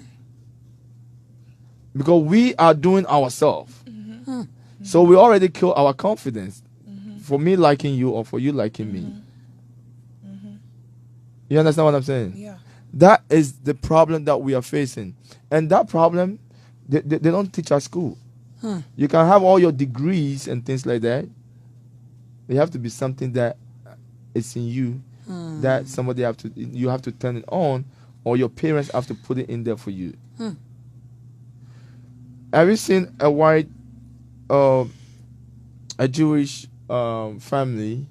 S7: Because we are doing ourselves. So we already kill our confidence for me liking you or for you liking me. You understand what I'm saying?
S8: Yeah.
S7: That is the problem that we are facing. And that problem, they don't teach at school. You can have all your degrees and things like that. It have to be something that is in you. That you have to turn it on, or your parents have to put it in there for you. Have you seen a white, a Jewish family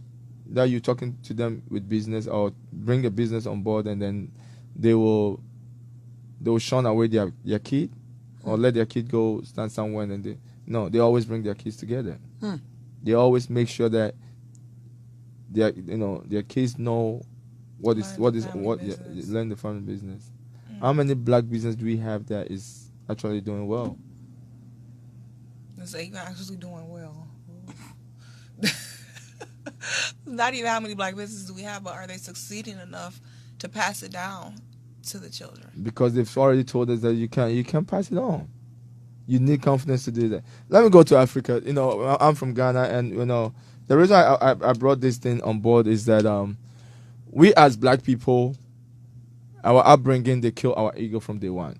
S7: that you're talking to them with business, or bring a business on board, and then they will shun away their kid, or let their kid go stand somewhere, and they always bring their kids together. They always make sure that their kids know what learn the family business. How many black business do we have that is actually doing well?
S8: It's even actually doing well. Not even how many black businesses do we have, but are they succeeding enough to pass it down to the children? Because
S7: they've already told us that you can't pass it on. You need confidence to do that. Let me go to Africa. I'm from Ghana, and the reason I brought this thing on board is that we as black people, our upbringing, they kill our ego from day one.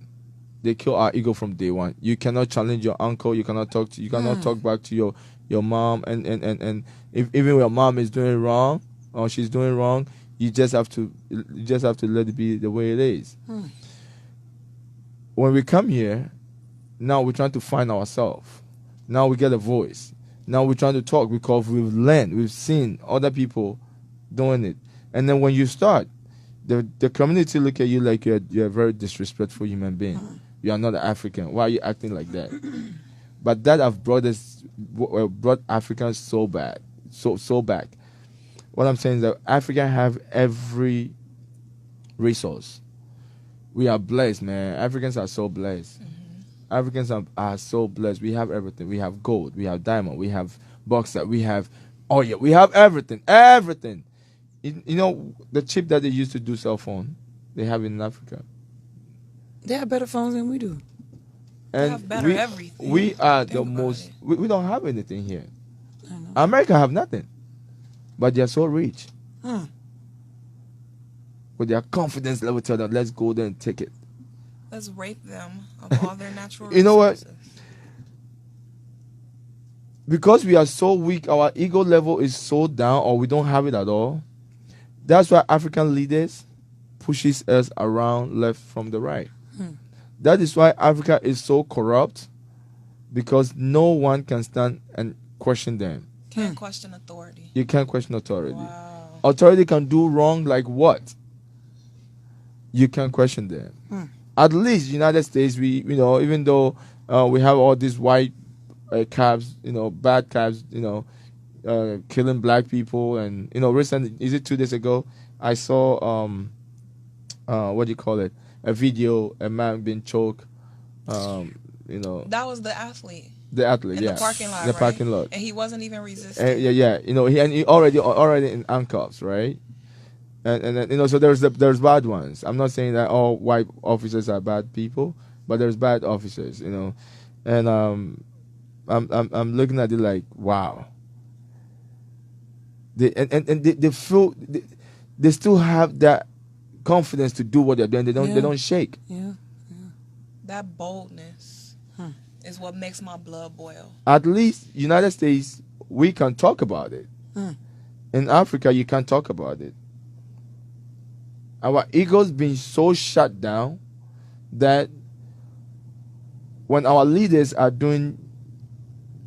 S7: They kill our ego from day one. You cannot challenge your uncle. You cannot talk back to your mom. And if even your mom is doing wrong or she's doing wrong, you just have to let it be the way it is. When we come here, now we're trying to find ourselves. Now we get a voice. Now we're trying to talk because we've learned, we've seen other people doing it. And then when you start, the community look at you like you're a very disrespectful human being. You are not African. Why are you acting like that? But that have brought Africans so back. What I'm saying is that Africa have every resource. We are blessed, man. Africans are so blessed. Africans are so blessed. We have everything. We have gold. We have diamond. We have bauxite. We have oil. We have everything. Everything. You know, the chip that they used to do cell phone, they have it in Africa.
S6: They have better phones than we do.
S7: And
S8: they have better everything.
S7: We are the most... We don't have anything here. America have nothing. But they are so rich. With their confidence level, tell them, let's go there and take it.
S8: Let's rape them of all their natural resources.
S7: You know what? Because we are so weak, our ego level is so down, or we don't have it at all. That's why African leaders pushes us around left from the right. That is why Africa is so corrupt, because no one can stand and question them.
S8: Can't question authority.
S7: You can't question authority.
S8: Wow.
S7: Authority can do wrong like what? You can't question them. At least United States, even though we have all these white cabs, bad cabs, killing black people, and recently, is it 2 days ago, I saw what do you call it? A video, a man being choked.
S8: That was the athlete.
S7: The athlete,
S8: in
S7: yeah.
S8: the parking lot,
S7: the parking lot,
S8: and he wasn't even resisting.
S7: Yeah. He already in handcuffs, right? And so there's bad ones. I'm not saying that all white officers are bad people, but there's bad officers, and I'm looking at it like, wow. They feel they still have that confidence to do what they're doing. They don't shake.
S6: Yeah.
S8: That boldness is what makes my blood boil.
S7: At least United States, we can talk about it. In Africa, you can't talk about it. Our egos being so shut down that when our leaders are doing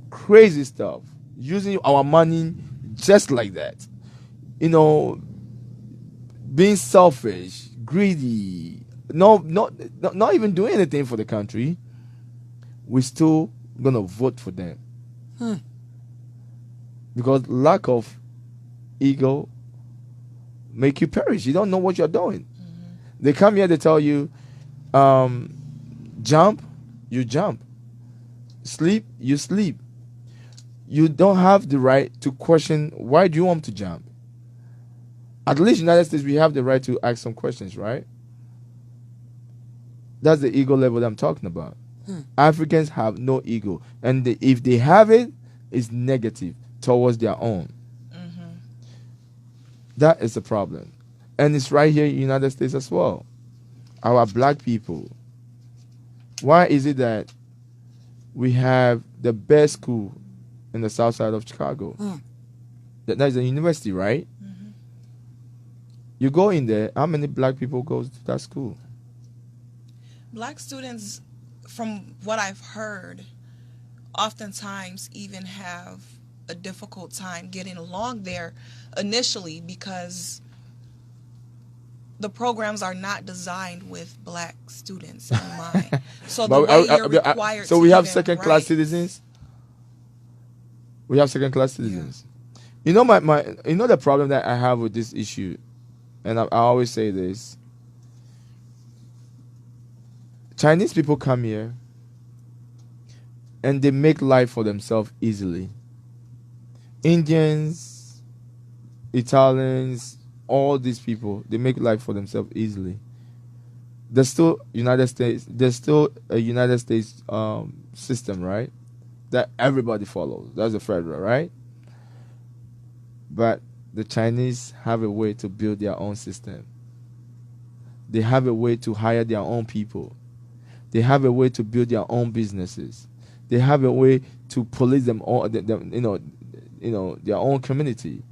S7: crazy stuff, using our money just like that, being selfish, greedy, not even doing anything for the country, we're still gonna vote for them. Because lack of ego make you perish. You don't know what you're doing. They come here, they tell you, jump, you jump. Sleep, you sleep. You don't have the right to question, why do you want to jump? At least in the United States, we have the right to ask some questions, right? That's the ego level that I'm talking about. Africans have no ego. And if they have it, it's negative towards their own. That is the problem. And it's right here in the United States as well. Our black people. Why is it that we have the best school in the south side of Chicago? That is a university, right? You go in there, how many black people go to that school?
S8: Black students, from what I've heard, oftentimes even have a difficult time getting along there initially because the programs are not designed with black students in mind. So the way you're required
S7: so we have second-class citizens? We have second-class citizens. Yeah. The problem that I have with this issue, and I always say this, Chinese people come here and they make life for themselves easily. Indians, Italians, all these people, they make life for themselves easily. There's still United States. There's still a United States system, right? That everybody follows. That's the federal, right? But the Chinese have a way to build their own system. They have a way to hire their own people. They have a way to build their own businesses. They have a way to police them all, their own community.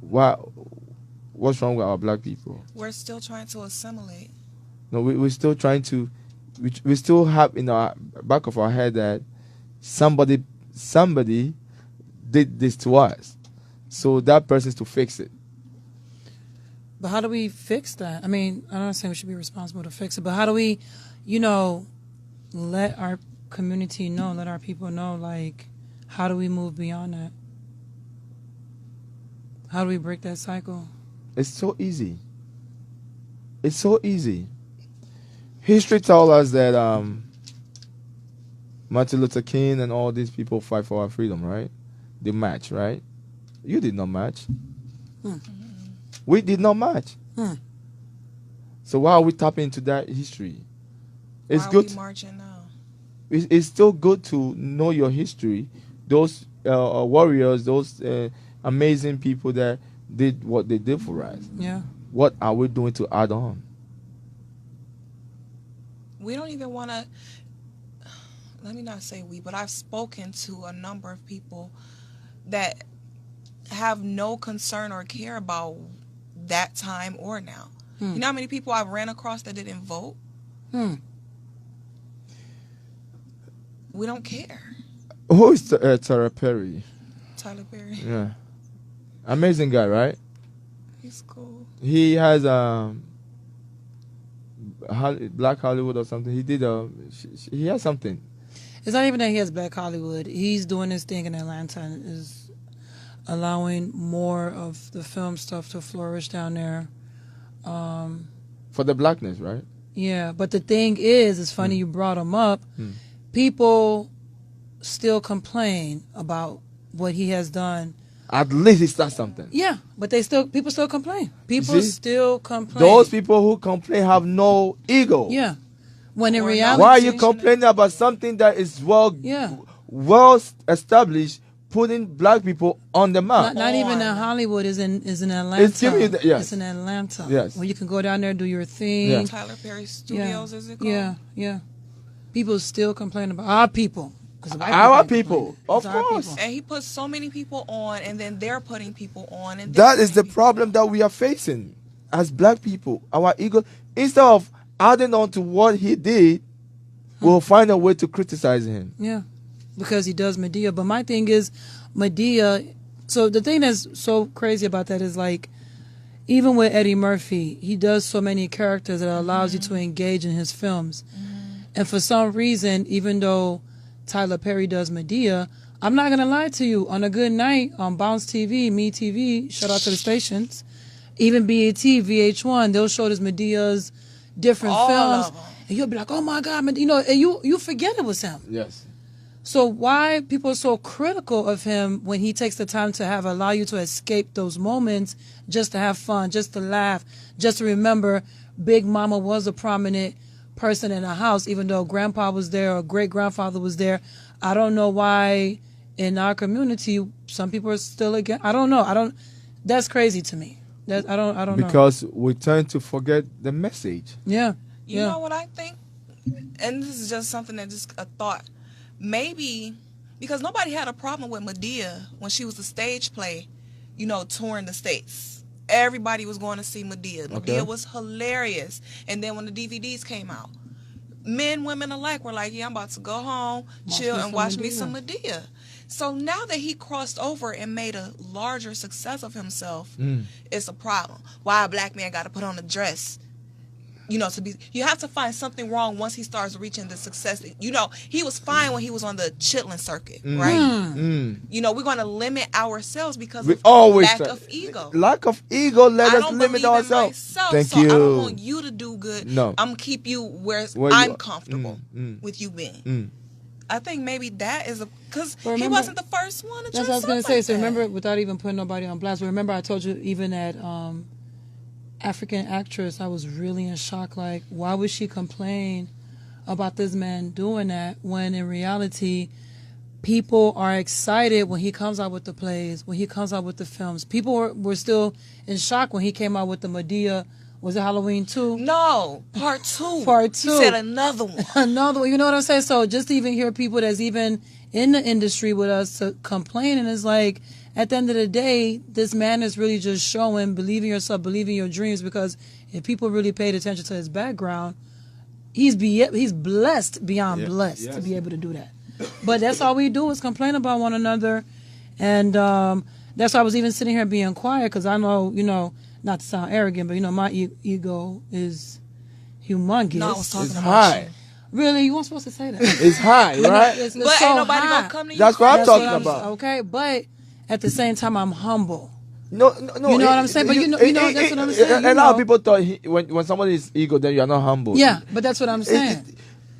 S7: What's wrong with our black people?
S8: We're still trying to assimilate.
S7: No, we're still trying to. We still have in our back of our head that somebody did this to us, so that person's to fix it.
S6: But how do we fix that? I mean, I'm not saying we should be responsible to fix it, but how do we, let our community know, let our people know, like, how do we move beyond that? How do we break that cycle?
S7: It's so easy. It's so easy. History tells us that Martin Luther King and all these people fight for our freedom, right? They match, right? You did not match. We did not match. So why are we tapping into that history? It's good.
S8: Why are we marching now?
S7: It's still good to know your history. Those warriors, those amazing people that did what they did for us.
S6: Yeah.
S7: What are we doing to add on?
S8: We don't even want to, let me not say we, but I've spoken to a number of people that have no concern or care about that time or now. You know how many people I've ran across that didn't vote? We don't care.
S7: Who is Tyler Perry?
S8: Tyler Perry.
S7: Yeah. Amazing guy, right?
S8: He's cool.
S7: He has Black Hollywood or something. He did he has something.
S6: It's not even that he has Black Hollywood. He's doing this thing in Atlanta and is allowing more of the film stuff to flourish down there.
S7: For the blackness, right?
S6: Yeah, but the thing is, it's funny you brought him up. People still complain about what he has done.
S7: At least he starts something.
S6: Yeah, but people still complain. People still complain.
S7: Those people who complain have no ego.
S6: Yeah. When in reality,
S7: why are you complaining about something that is well established, putting black people on the map?
S6: Not even in Hollywood. Is in Atlanta.
S7: It's giving you
S6: It's in Atlanta.
S7: Yes.
S6: Where you can go down there, do your thing.
S7: Yeah.
S8: Tyler Perry Studios, is it called?
S6: Yeah. People still complain about our people.
S7: Our people, of course.
S8: And he puts so many people on, and then they're putting people on. And
S7: that is the problem that we are facing as black people. Our ego, instead of adding on to what he did, we'll find a way to criticize him.
S6: Yeah, because he does Medea. But my thing is, Medea, so the thing that's so crazy about that is, like, even with Eddie Murphy, he does so many characters that allows you to engage in his films. And for some reason, even though Tyler Perry does Medea, I'm not going to lie to you, on a good night on Bounce TV, MeTV, shout out to the stations, even BET, VH1, they'll show this Medea's different films. And you'll be like, oh my God, and you forget it was him.
S7: Yes.
S6: So why people are so critical of him when he takes the time to allow you to escape those moments, just to have fun, just to laugh, just to remember Big Mama was a prominent person in a house, even though grandpa was there or great grandfather was there. I don't know why in our community some people are still against. I don't know. That's crazy to me. I don't know.
S7: Because we tend to forget the message.
S6: Yeah.
S8: You know what I think? And this is just something that just a thought. Maybe because nobody had a problem with Medea when she was a stage play, touring the States. Everybody was going to see Medea. Medea was hilarious. And then when the DVDs came out, men, women alike were like, yeah, I'm about to go home, chill, and watch me some Medea. So now that he crossed over and made a larger success of himself, it's a problem. Why a black man got to put on a dress? You have to find something wrong once he starts reaching the success. He was fine when he was on the chitlin circuit, right? We're going to limit ourselves because of lack of ego.
S7: Lack of ego let us limit ourselves. Thank you.
S8: I don't want you to do good.
S7: No.
S8: I'm going to keep you where I'm comfortable with you being. I think maybe that is because he wasn't the first one to
S6: That's what I was going to say. So remember, without even putting nobody on blast, remember I told you even that African actress, I was really in shock. Like, why would she complain about this man doing that when in reality, people are excited when he comes out with the plays, when he comes out with the films. People were still in shock when he came out with the Medea Was it Halloween 2?
S8: No, part 2.
S6: Part 2.
S8: You said another one.
S6: Another one. You know what I'm saying? So just to even hear people that's even in the industry with us complaining is like, at the end of the day, this man is really just showing, believe in yourself, believe in your dreams, because if people really paid attention to his background, he's blessed beyond blessed to be able to do that. But that's all we do is complain about one another. And that's why I was even sitting here being quiet, because I know, not to sound arrogant, but my ego is humongous.
S8: No, I was talking
S7: it's
S8: about
S7: high.
S8: you.
S6: Really? You weren't supposed to say that.
S7: It's high, right?
S6: It's
S8: but
S6: so
S8: ain't nobody
S6: high.
S8: gonna come to you.
S7: That's what I'm
S6: That's
S7: talking
S6: what
S7: about.
S6: Okay, but at the same time, I'm humble.
S7: No.
S6: You know what I'm saying? But you know, that's what I'm saying.
S7: And a lot of people thought when somebody is ego, then you are not humble.
S6: Yeah, but that's what I'm saying.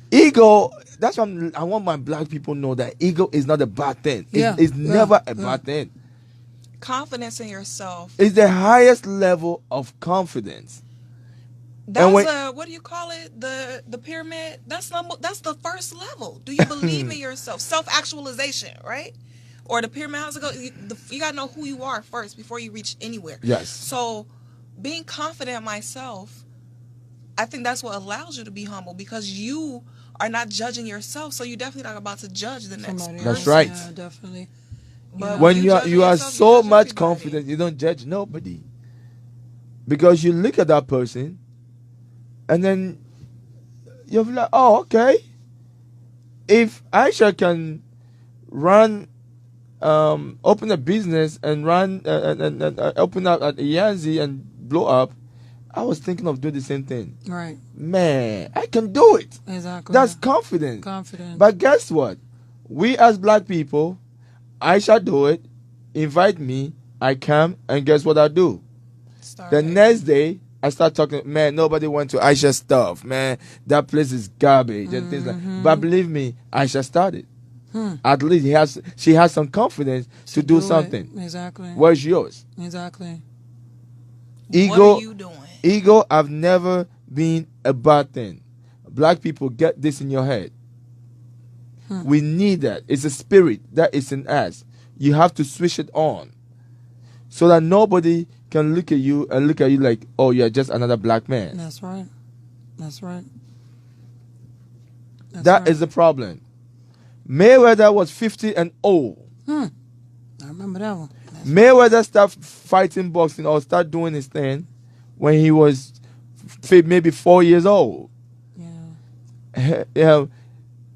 S7: Ego. That's why I want my black people to know that ego is not a bad thing. It's never a bad thing.
S8: Confidence in yourself.
S7: It's the highest level of confidence.
S8: That's what do you call it? The pyramid. That's the first level. Do you believe in yourself? Self-actualization, right? Or the pyramid. How's it go? You gotta know who you are first before you reach anywhere.
S7: Yes.
S8: So, being confident in myself, I think that's what allows you to be humble, because you are not judging yourself. So you're definitely not about to judge the next person.
S7: That's right.
S6: Yeah, definitely.
S8: But
S7: when you are
S8: yourself,
S7: so
S8: you
S7: much
S8: judge
S7: confident, you don't judge nobody, because you look at that person, and then you're like, oh, okay. If Aisha can run, open a business and run and open up at Yanzi and blow up, I was thinking of doing the same thing.
S6: Right.
S7: Man, I can do it.
S6: Exactly.
S7: That's confidence.
S6: Confidence.
S7: But guess what? We as black people, I shall do it. Invite me, I come, and guess what I do? The next day, I start talking. Man, nobody went to Aisha's stuff. Man, that place is garbage and things like. But believe me, Aisha started. At least she has some confidence to do something.
S6: Exactly.
S7: Where's yours?
S6: Exactly.
S7: Ego.
S8: What are you doing?
S7: Ego have never been a bad thing. Black people, get this in your head. We need that. It's a spirit that is in us. You have to switch it on, so that nobody can look at you like, oh, you're just another black man.
S6: That's right. That's right.
S7: That is the problem. Mayweather was 50 and 0.
S6: I remember that one.
S7: Mayweather started fighting boxing or started doing his thing when he was maybe 4 years old. Yeah.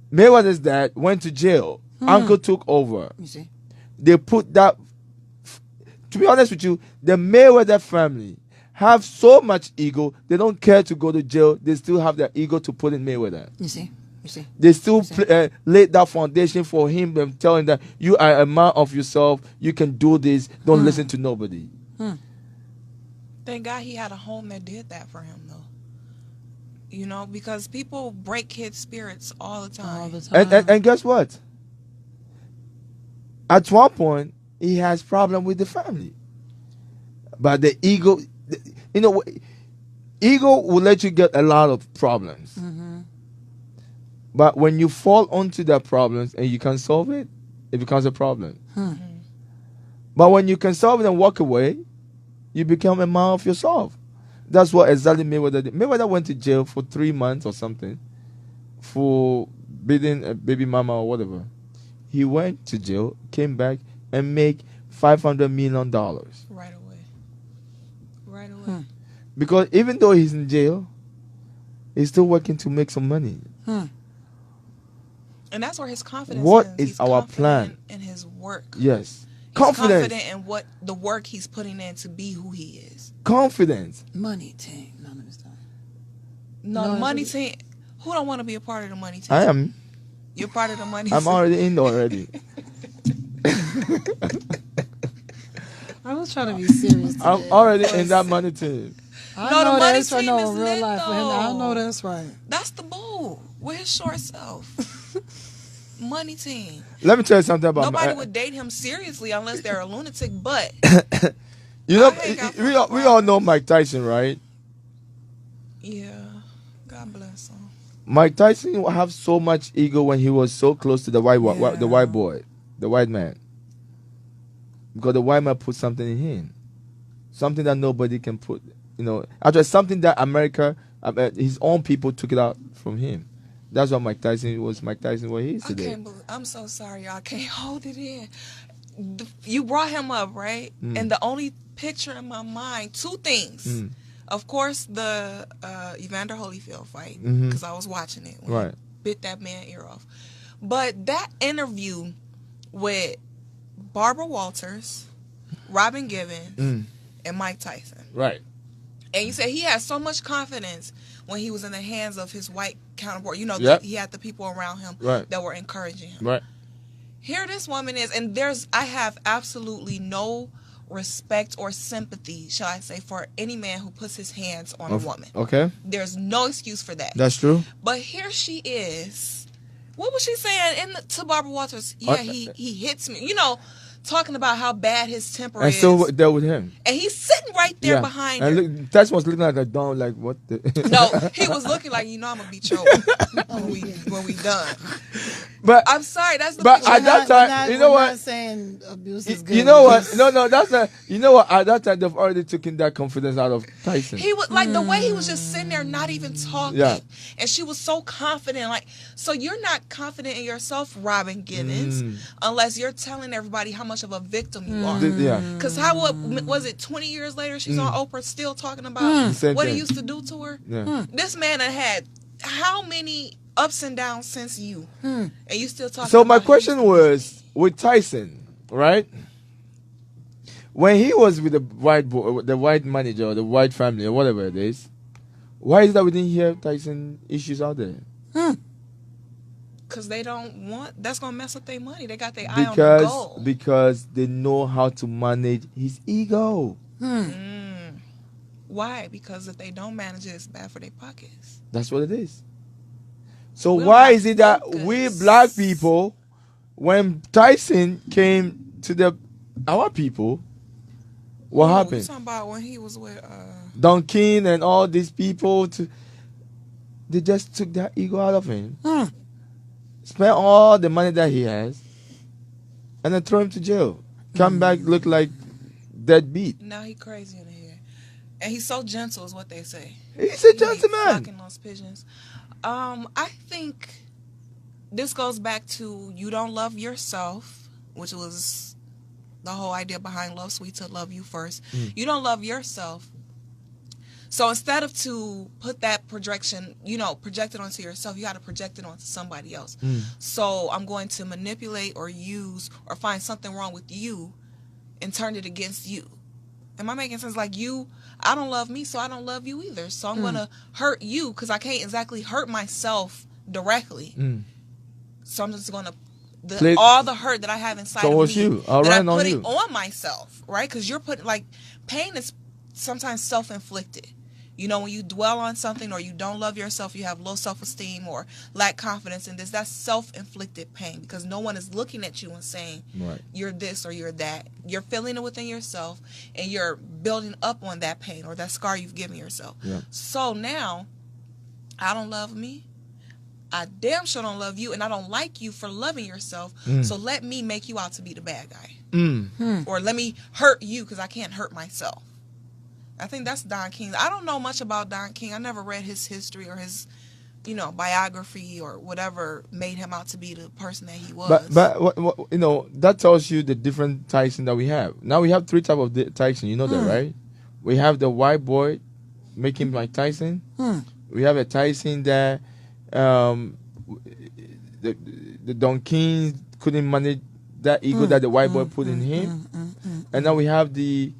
S7: Mayweather's dad went to jail. Uncle took over.
S6: You see?
S7: They put that. To be honest with you, the Mayweather family have so much ego. They don't care to go to jail. They still have their ego to put in Mayweather.
S6: You see? You see?
S7: They still laid that foundation for him and telling that you are a man of yourself. You can do this. Don't listen to nobody.
S8: Thank God he had a home that did that for him, though. Because people break kids' spirits all the time.
S6: All the time.
S7: And guess what? At one point, he has problem with the family. But the ego, ego will let you get a lot of problems. But when you fall onto that problems and you can solve it, it becomes a problem. But when you can solve it and walk away, you become a man of yourself. That's what exactly Mayweather did. Mayweather went to jail for 3 months or something for beating a baby mama or whatever. He went to jail, came back, and made $500 million.
S8: Right away.
S7: Because even though he's in jail, he's still working to make some money.
S8: And that's where his confidence
S7: What
S8: is.
S7: is our plan?
S8: In his work.
S7: Yes.
S8: He's
S7: Confidence.
S8: confident in what the work he's putting in to be who he is.
S7: Confidence.
S6: Money team. None of this time.
S8: No, the money team. Who don't want to be a part of the money team?
S7: I am.
S8: You're part of the money team.
S7: I'm already in already.
S6: I was trying to be serious today.
S7: I'm already in that money team.
S6: I
S8: No, the
S6: know
S8: money
S6: that's right.
S8: team
S6: No,
S8: is
S6: in real
S8: lit,
S6: life. I know
S8: though.
S6: that's right.
S8: That's the bull with his short self. Money team.
S7: Let me tell you something about
S8: Nobody would date him seriously unless they're a lunatic, but
S7: we all know Mike Tyson, right?
S8: yeah, God bless him.
S7: Mike Tyson have so much ego when he was so close to the white boy, the white man. Because the white man put something in him. Something that nobody can put After something that America, his own people took it out from him. That's what Mike Tyson was. Mike Tyson, what he is today.
S8: I'm so sorry, y'all. I can't hold it in. You brought him up, right? And the only picture in my mind, two things. Of course, the Evander Holyfield fight, because I was watching it when he bit that man ear off. But that interview with Barbara Walters, Robin Givens, and Mike Tyson.
S7: Right.
S8: And you said he had so much confidence when he was in the hands of his white counterpart. He had the people around him that were encouraging him.
S7: Right.
S8: Here this woman is, and I have absolutely no respect or sympathy, shall I say, for any man who puts his hands on a woman.
S7: Okay.
S8: There's no excuse for that.
S7: That's true.
S8: But here she is. What was she saying to Barbara Walters? Yeah, he hits me. Talking about how bad his temper is.
S7: And still there with him.
S8: And he's sitting right there behind her.
S7: And Tyson was looking like a dog, like what the...
S8: No, he was looking like, I'm going to beat you when we done.
S7: But
S8: I'm sorry, that's the
S7: But at that time, you know what?
S14: We're not saying abuse is good.
S7: You know what? No, that's not... You know what? At that time, they've already taken that confidence out of Tyson.
S8: He was like, the way he was just sitting there not even talking.
S7: Yeah.
S8: And she was so confident. Like, so you're not confident in yourself, Robin Givens, unless you're telling everybody how much of a victim you are.
S7: Yeah.
S8: Because what was it, 20 years later, she's on Oprah still talking about what he used to do to her?
S7: Yeah.
S8: This man had how many ups and downs since you? And you still talking
S7: So
S8: about
S7: my question was, with Tyson, right? When he was with the white manager or the white family or whatever it is, why is that we didn't hear Tyson issues out there?
S8: Because they don't want, that's going to mess up their money. They got their eye on the goal.
S7: Because they know how to manage his ego.
S8: Why? Because if they don't manage it, it's bad for their pockets.
S7: That's what it is. So why is it that we black people, when Tyson came to our people, what happened?
S8: You're talking about when he was with
S7: Don King and all these people, they just took that ego out of him. Spent all the money that he has, and then throw him to jail. Come back, look like deadbeat.
S8: Now he crazy in the head. And he's so gentle is what they say.
S7: He's a gentleman.
S8: Fucking those pigeons. I think this goes back to you don't love yourself, which was the whole idea behind Love Sweet to love you first. You don't love yourself. So instead of to put that projection, project it onto yourself, you got to project it onto somebody else. So I'm going to manipulate or use or find something wrong with you and turn it against you. Am I making sense? Like I don't love me, so I don't love you either. So I'm going to hurt you because I can't exactly hurt myself directly. So I'm just going to, all the hurt that I have inside of me, that I'm putting on myself, right? Because you're putting, pain is sometimes self-inflicted. When you dwell on something or you don't love yourself, you have low self-esteem or lack confidence in this, that's self-inflicted pain because no one is looking at you and saying you're this or you're that. You're feeling it within yourself and you're building up on that pain or that scar you've given yourself. Yeah. So now, I don't love me. I damn sure don't love you and I don't like you for loving yourself. So let me make you out to be the bad guy. Or let me hurt you because I can't hurt myself. I think that's Don King. I don't know much about Don King. I never read his history or his, biography or whatever made him out to be the person that he was.
S7: But what, that tells you the different Tyson that we have. Now we have three types of Tyson. You know that, right? We have the white boy making Mike Tyson. We have a Tyson that the Don King couldn't manage that ego that the white boy put in him. And now we have the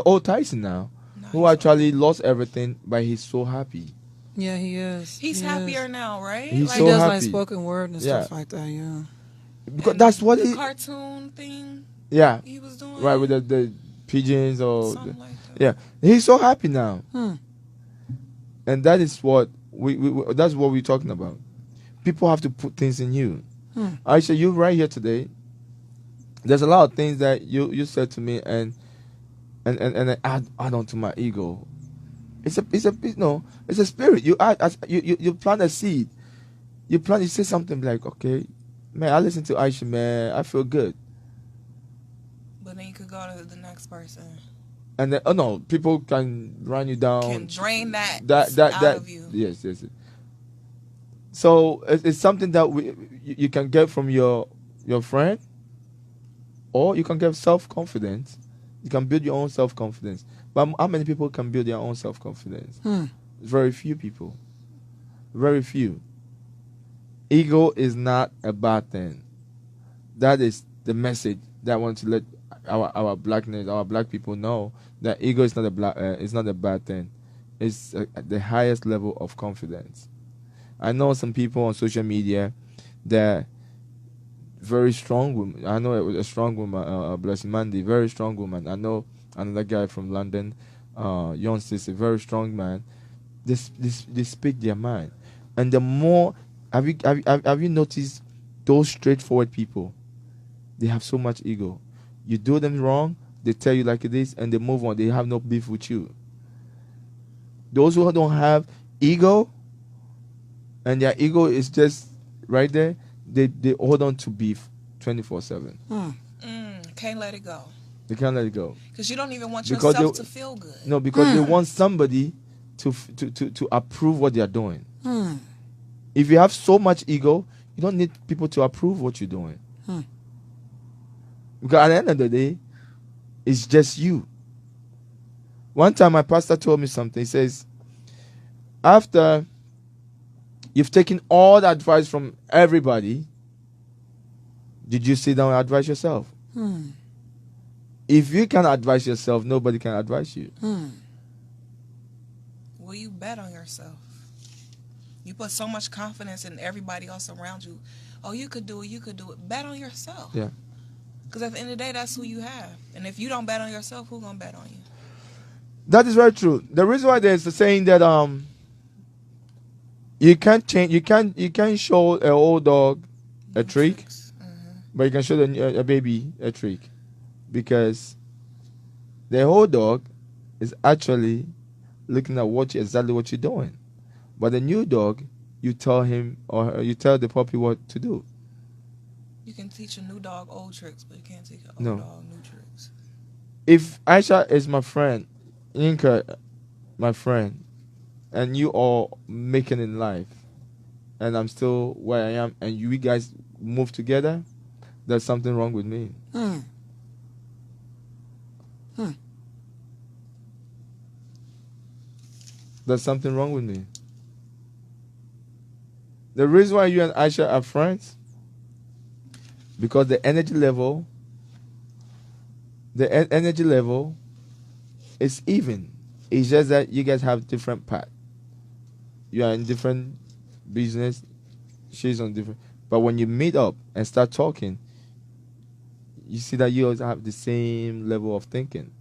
S7: old Tyson now, who actually lost everything, but he's so happy.
S6: Yeah, he is.
S8: He's happier now, right?
S7: He's
S6: he
S7: so
S6: does
S7: happy.
S6: spoken word and stuff like that, yeah.
S7: Because that's what
S8: the cartoon thing he was doing.
S7: Right, with the pigeons or...
S8: Something like that.
S7: Yeah, he's so happy now. And that is what that's what we're talking about. People have to put things in you. Aisha, you right here today. There's a lot of things that you said to me and add on to my ego. It's a spirit. You add you plant a seed. You say something like, okay, man, I listen to Aisha, man, I feel good.
S8: But then you could go to the next person.
S7: And then, no, people can run you down.
S8: Can drain that out of you.
S7: Yes. So it's something that you can get from your friend, or you can get self-confidence. You can build your own self-confidence. But how many people can build their own self-confidence? Very few people. Very few. Ego is not a bad thing. That is the message that I want to let our black people know, that ego is not a bad thing. It's the highest level of confidence. I know some people on social media that very strong woman. I know a strong woman, Blessing Mandy, very strong woman. I know another guy from London, Young a very strong man. They speak their mind, and the more have you noticed those straightforward people? They have so much ego. You do them wrong, they tell you like it is, and they move on. They have no beef with you. Those who don't have ego, and their ego is just right there, they hold on to beef 24/7.
S8: Can't let it go.
S7: They can't let it go.
S8: Because you don't even want yourself to feel good.
S7: No, because they want somebody to approve what they are doing. If you have so much ego, you don't need people to approve what you're doing. Because at the end of the day, it's just you. One time my pastor told me something. He says, after you've taken all the advice from everybody, did you sit down and advise yourself? If you can advise yourself, nobody can advise you.
S8: Will you bet on yourself? You put so much confidence in everybody else around you. Oh, you could do it, you could do it. Bet on yourself.
S7: Yeah.
S8: Because at the end of the day, that's who you have. And if you don't bet on yourself, who's going to bet on you?
S7: That is very true. The reason why there's the saying that you can't change, you can't show an old dog a trick, but you can show a baby a trick, because the old dog is actually looking at exactly what you're doing, but the new dog, you tell him or you tell the puppy what to do.
S8: You can teach a new dog old tricks, but you can't teach an old dog new tricks.
S7: If Aisha is my friend, Inka, my friend, and you all making in life, and I'm still where I am, and you guys move together, there's something wrong with me. There's something wrong with me. The reason why you and Aisha are friends, because the energy level is even. It's just that you guys have different paths. You are in different business. She's on different. But when you meet up and start talking, you see that you also have the same level of thinking.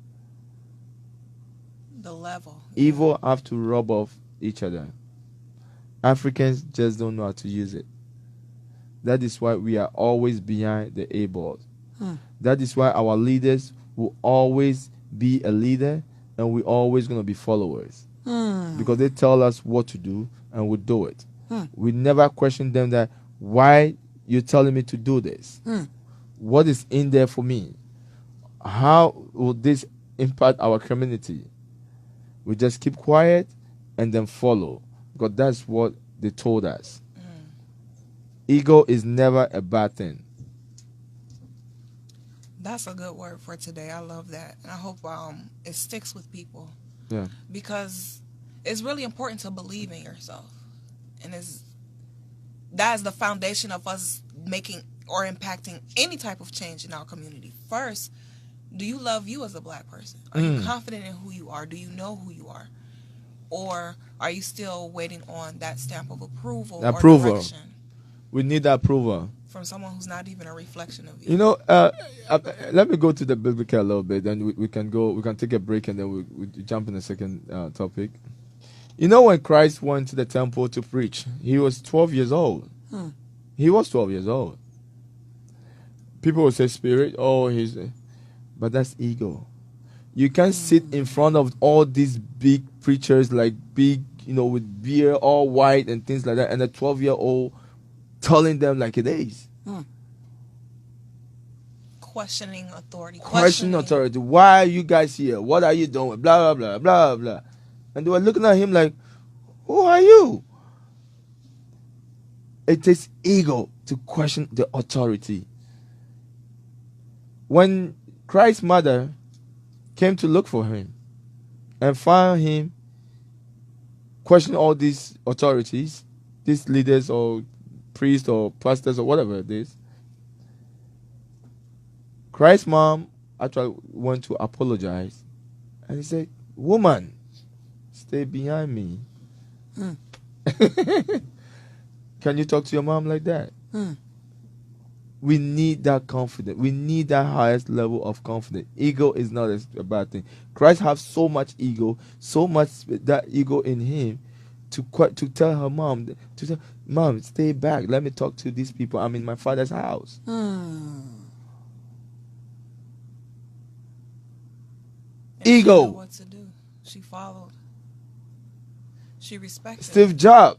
S8: The level.
S7: Evil have to rub off each other. Africans just don't know how to use it. That is why we are always behind the eight ball. That is why our leaders will always be a leader, and we're always going to be followers. Because they tell us what to do, and we do it. We never question them that, why you're telling me to do this? What is in there for me? How will this impact our community? We just keep quiet and then follow, because that's what they told us. Ego is never a bad thing.
S8: That's a good word for today. I love that. And I hope it sticks with people.
S7: Yeah.
S8: Because it's really important to believe in yourself. And that is the foundation of us making or impacting any type of change in our community. First, do you love you as a black person? Are you confident in who you are? Do you know who you are? Or are you still waiting on that stamp of approval or direction?
S7: We need that approval.
S8: From someone who's not even a reflection of you.
S7: You know, let me go to the biblical a little bit, then we can take a break, and then we jump in the second topic. You know, when Christ went to the temple to preach, he was 12 years old. He was 12 years old. People will say spirit, but that's ego. You can't sit in front of all these big preachers, like big, with beard, all white and things like that, and a 12-year-old telling them like it is.
S8: questioning authority.
S7: Questioning authority. Why are you guys here? What are you doing? Blah, blah, blah, blah, blah. And they were looking at him like, who are you? It takes ego to question the authority. When Christ's mother came to look for him and found him questioning all these authorities, these leaders or priests or pastors or whatever it is, Christ's mom actually went to apologize. And he said, woman, stay behind me. Can you talk to your mom like that? We need that confidence. We need that highest level of confidence. Ego is not a bad thing. Christ has so much ego, so much that ego in him to tell her mom, Mom, stay back. Let me talk to these people. I'm in my father's house. Ego.
S8: She knew what to do. She followed. She respected.
S7: Steve Jobs.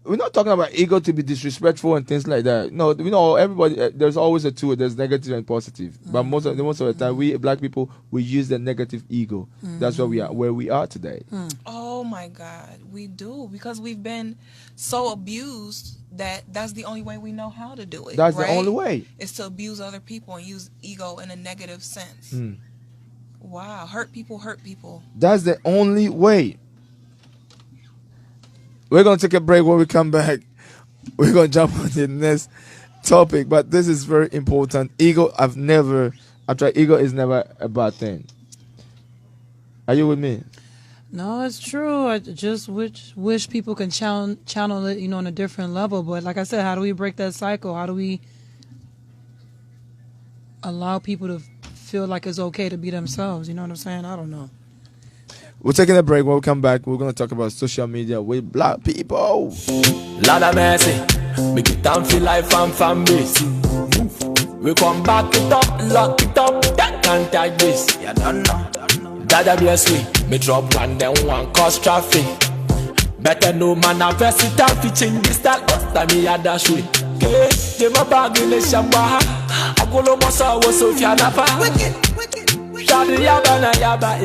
S7: We're not talking about ego to be disrespectful and things like that. No, we know everybody. There's always a two. There's negative and positive. But most of the time, we black people we use the negative ego. That's where we are today.
S8: Oh my God, we do, because we've been so abused that's the only way we know how to do it.
S7: That's the only way.
S8: Is to abuse other people and use ego in a negative sense. Wow, hurt people.
S7: That's the only way. We're going to take a break. When we come back, we're going to jump on the next topic. But this is very important. Ego is never a bad thing. Are you with me?
S6: No, it's true. I just wish people can channel it, on a different level. But like I said, how do we break that cycle? How do we allow people to feel like it's okay to be themselves? You know what I'm saying? I don't know.
S7: We're taking a break. When we come back, we're going to talk about social media with black people.
S12: Lord of mercy, make it time for life and family. We come back it up, lock it up, that can't take this. You don't know. Dada bless me drop one, then one cause traffic. Better no man, I press it up, pitching this that, but time me a dash with. Okay, they my bag in the shamba. I go no more so Sophia Napa. Wicked. Shadi yaba na yaba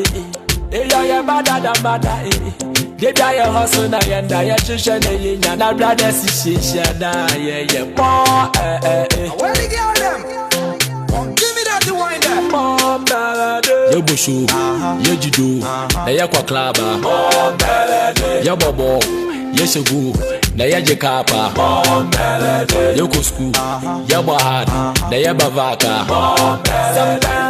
S12: ya bada da bada They die a hustle na yenda ya chisha na yinya na brother si shisha na yeah. Where the girl them? Give me that to wind up. Mom balade. Yo bushu, yo jidu, na ya kwa klaba. Mom balade. Yo bobo, yo shegu, na ya jekapa. Mom balade. Yo go school, yo bahad, na ya bavaka. Mom balade.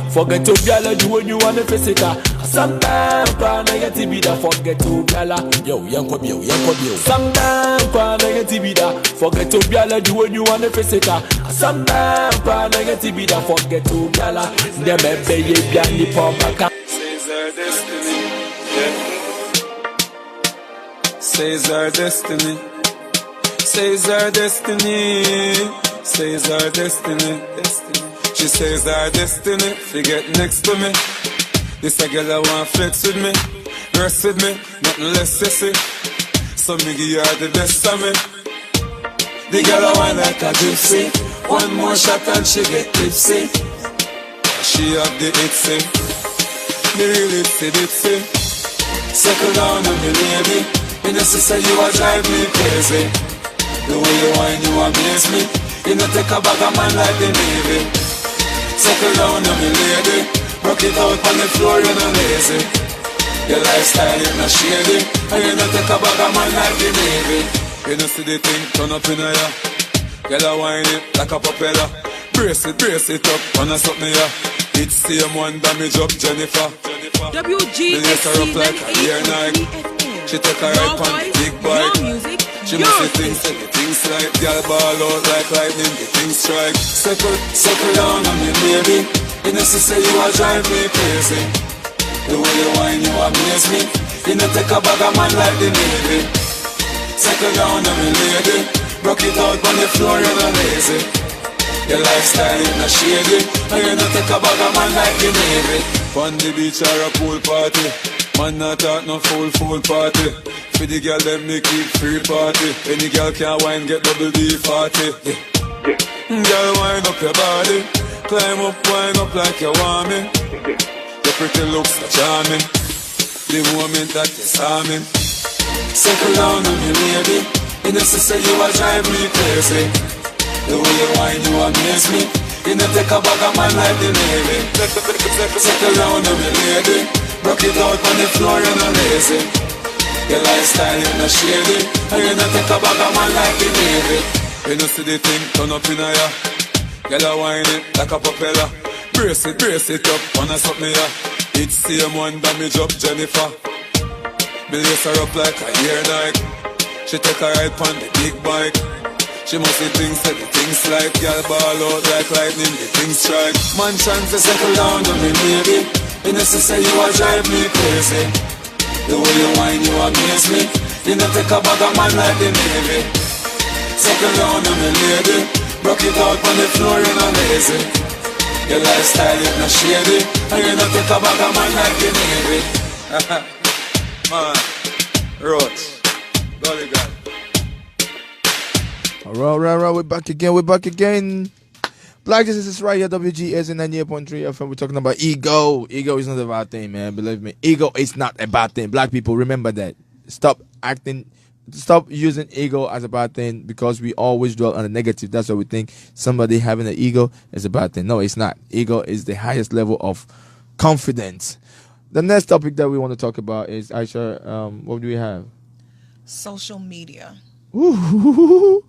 S12: Forget to gala do when you wanna face it. Sometimes negativity, forget to gala. Yo, young Kobio. Sometimes negativity, forget to gala do when you wanna face it. Sometimes negativity, forget to gala. Never pay you the pomaka.
S15: Says our destiny. Says our destiny. Says our destiny. She says our destiny, forget next to me. This a girl I want flex with me, rest with me, nothing less sissy. So me give her the best of me. The girl I want like a gypsy. One more shot and she get tipsy. She have the itsy, the real itsy. Settle down on me lady. You know sister you a drive me crazy. The way you whine you amaze me. You know take a bag of man like the Navy. Settle down on me lady. Rock it out on the floor, you're not lazy. Your lifestyle is not shady. And you not take a bag of man like the Navy. You know see the thing turn up in a ya. Girl a whine it like a propeller. Brace it up, on a something ya. It's same one damage up Jennifer.
S13: WGXC
S15: lace her up like a ear Nike. She take a ride on the big bike. She must be things like girl ball out like lightning, the things strike. Settle down on me, baby. You know, she say you a drive me crazy. The way you whine, you amaze me. You know, take a bag of man like the Navy. Settle down on me, lady. Rock it out on the floor, you're not lazy. Your lifestyle is not shady. And you know, take a bag of man like the Navy. On the beach or a pool party. Man not talk no full party. For the girl them me keep free party. Any girl can wine get double D40. Girl, wind up your body. Climb up, wind up like you want me. Your pretty looks are charming. The moment that you saw me. Settle down on me, lady. You know, say you a drive me crazy. The way you whine, you amaze me. You know, take a bag of man like the Navy. Settle down on me, lady. Rock it out on the floor, you're not lazy. Your lifestyle, you're not shady. And you know, take a bag of man like the Navy. You know, see the thing turn up in a ya. Girl, I whine it like a propeller. Brace it up, wanna suck me ya. It's same one damage up Jennifer. Me lace her up like a hair night. She take a ride on the big bike. She must see things that the things like. Girl ball out like lightning, the things strike. Man chance to settle down on me, baby. You know say you a drive me crazy. The way you whine, you amaze me. You know take a bag of man like the Navy. Settle down on me, lady. Rock it out on the floor, you're not lazy. Your lifestyle, you're not shady. And you know take a bag of man like the Navy. Man, Roach, Golly God.
S7: Alright, we're back again. Black Jesus is right here, WGS 98.3 FM. We're talking about ego. Ego is not a bad thing, man. Believe me. Ego is not a bad thing. Black people, remember that. Stop using ego as a bad thing because we always dwell on the negative. That's why we think somebody having an ego is a bad thing. No, it's not. Ego is the highest level of confidence. The next topic that we want to talk about is, Aisha, what do we have?
S8: Social media.
S7: Ooh,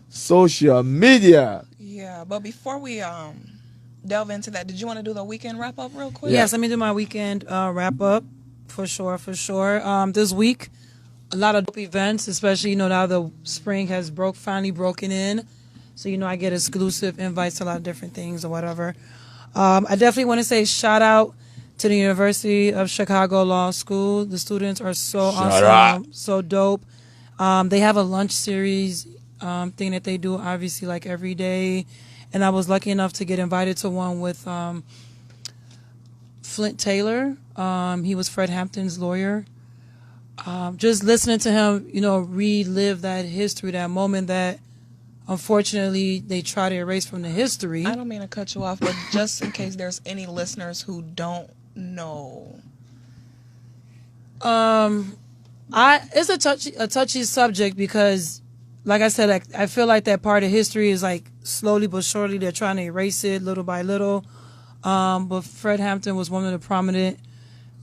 S7: social media.
S8: Yeah, but before we delve into that, did you want to do the weekend wrap up real quick?
S6: Yes, let me do my weekend wrap up for sure. This week, a lot of dope events, especially, now the spring has finally broken in. So, I get exclusive invites to a lot of different things or whatever. I definitely want to say shout out to the University of Chicago Law School. The students are so awesome, so dope. They have a lunch series thing that they do, obviously, like every day. And I was lucky enough to get invited to one with Flint Taylor. He was Fred Hampton's lawyer. Just listening to him, relive that history, that moment that unfortunately they try to erase from the history.
S8: I don't mean to cut you off, but just in case there's any listeners who don't know.
S6: It's a touchy subject because, like I said, I feel like that part of history is like slowly but surely they're trying to erase it little by little. But Fred Hampton was one of the prominent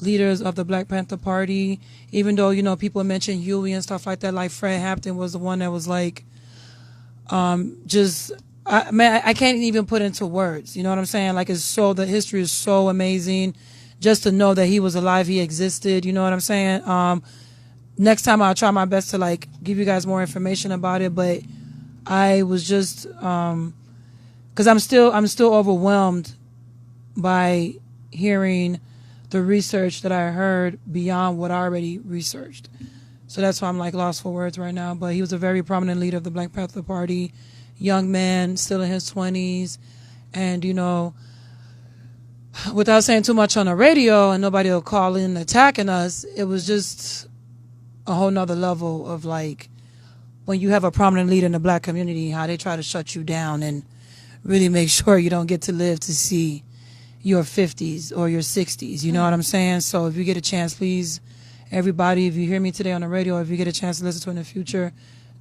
S6: leaders of the Black Panther Party. Even though, people mention Huey and stuff like that, like Fred Hampton was the one that was like, I can't even put into words. You know what I'm saying? Like the history is so amazing just to know that he was alive, he existed. You know what I'm saying? Next time I'll try my best to like give you guys more information about it, but I was just, cause I'm still overwhelmed by hearing the research that I heard beyond what I already researched. So that's why I'm like lost for words right now. But he was a very prominent leader of the Black Panther Party, young man, still in his 20s. And, without saying too much on the radio and nobody will call in attacking us, it was just a whole nother level of like when you have a prominent leader in the black community, how they try to shut you down and really make sure you don't get to live to see your 50s or your 60s. You know what I'm saying? So if you get a chance, please, everybody, if you hear me today on the radio, or if you get a chance to listen to it in the future,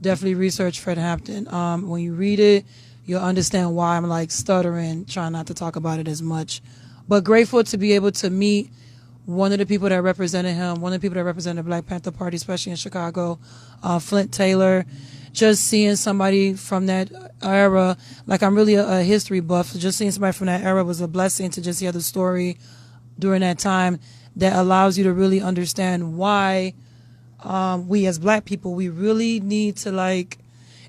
S6: definitely research Fred Hampton. When you read it, you'll understand why I'm like stuttering, trying not to talk about it as much. But grateful to be able to meet one of the people that represented him, one of the people that represented the Black Panther Party, especially in Chicago, Flint Taylor. Just seeing somebody from that era, like I'm really a history buff, so just seeing somebody from that era was a blessing to just hear the story during that time that allows you to really understand why we as black people, we really need to like,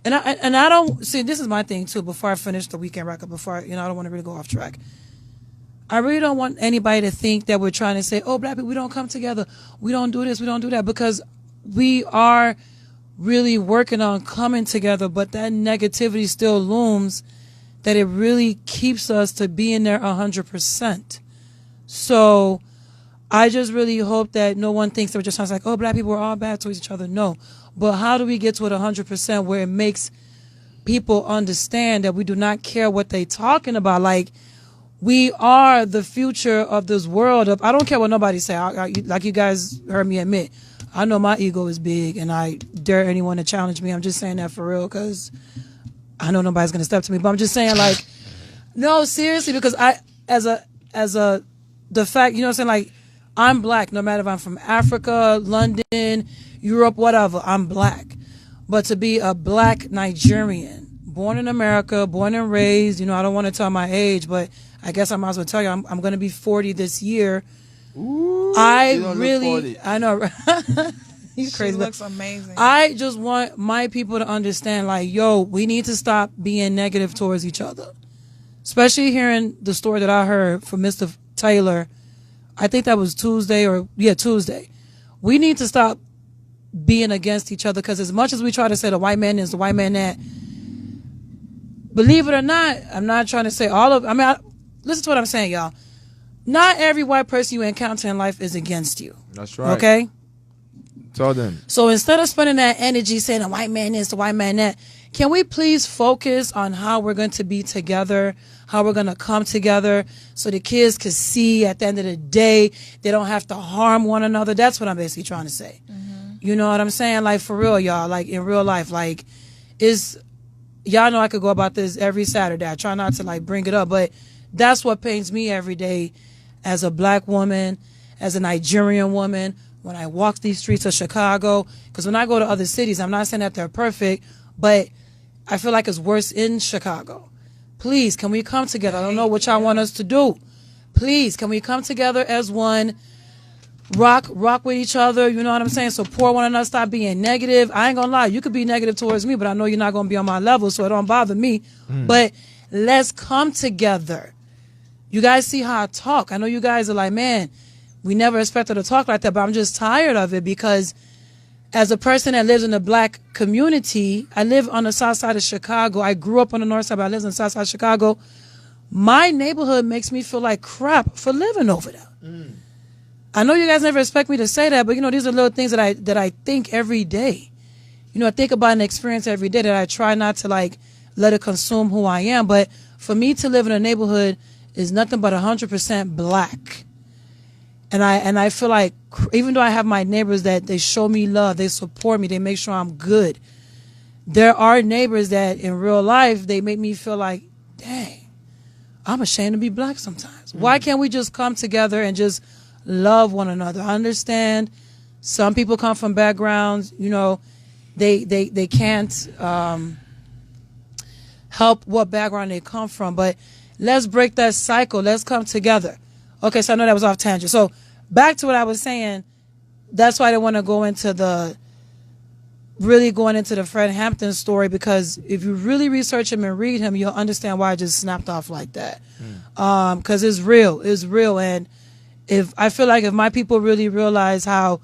S6: and I don't, see, this is my thing too, before I finish the weekend wrap up, I don't want to really go off track. I really don't want anybody to think that we're trying to say, oh, black people, we don't come together, we don't do this, we don't do that, because we are really working on coming together, but that negativity still looms, that it really keeps us to being there 100%. So I just really hope that no one thinks that we're just sounds like, oh, black people are all bad towards each other. No. But how do we get to it 100% where it makes people understand that we do not care what they talking about. Like, we are the future of this world. I don't care what nobody say. Like you guys heard me admit, I know my ego is big, and I dare anyone to challenge me. I'm just saying that for real, because I know nobody's gonna step to me. But I'm just saying, like, no, seriously, because the fact, you know what I'm saying, like, I'm black, no matter if I'm from Africa, London, Europe, whatever, I'm black. But to be a black Nigerian, born in America, born and raised, you know, I don't want to tell my age, but I guess I might as well tell you, I'm going to be 40 this year.
S7: Ooh,
S6: I
S7: look
S6: really,
S7: 40.
S6: I know. He's crazy.
S8: She looks amazing.
S6: I just want my people to understand, like, yo, we need to stop being negative towards each other. Especially hearing the story that I heard from Mr. Taylor. I think that was Tuesday. We need to stop being against each other, because as much as we try to say the white man is the white man that, believe it or not, I'm not trying to say listen to what I'm saying, y'all. Not every white person you encounter in life is against you.
S7: That's right.
S6: Okay?
S7: Tell them.
S6: So instead of spending that energy saying the white man is the white man that, can we please focus on how we're going to be together, how we're going to come together, so the kids can see at the end of the day they don't have to harm one another. That's what I'm basically trying to say. You know what I'm saying? Like, for real, y'all. Like, in real life, like, y'all know I could go about this every Saturday. I try not to, like, bring it up, but that's what pains me every day as a black woman, as a Nigerian woman, when I walk these streets of Chicago. Because when I go to other cities, I'm not saying that they're perfect, but I feel like it's worse in Chicago. Please, can we come together? I don't know what y'all want us to do. Please, can we come together as one? Rock with each other, you know what I'm saying? Support one another, stop being negative. I ain't gonna lie, you could be negative towards me, but I know you're not gonna be on my level, so it don't bother me. But let's come together. You guys see how I talk. I know you guys are like, man, we never expected to talk like that, but I'm just tired of it, because as a person that lives in the black community, I live on the south side of Chicago. I grew up on the north side, but I live on the south side of Chicago. My neighborhood makes me feel like crap for living over there. I know you guys never expect me to say that, but, you know, these are little things that I think every day. You know, I think about an experience every day that I try not to, like, let it consume who I am. But for me to live in a neighborhood is nothing but 100% black. And I feel like, even though I have my neighbors that they show me love, they support me, they make sure I'm good, there are neighbors that in real life, they make me feel like, dang, I'm ashamed to be black sometimes. Why can't we just come together and just love one another? I understand some people come from backgrounds, you know, they can't help what background they come from, but let's break that cycle. Let's come together. Okay, so I know that was off tangent. So back to what I was saying. That's why I didn't want to go into the Fred Hampton story, because if you really research him and read him, you'll understand why I just snapped off like that. Because it's real. It's real. And if I feel like if my people really realize how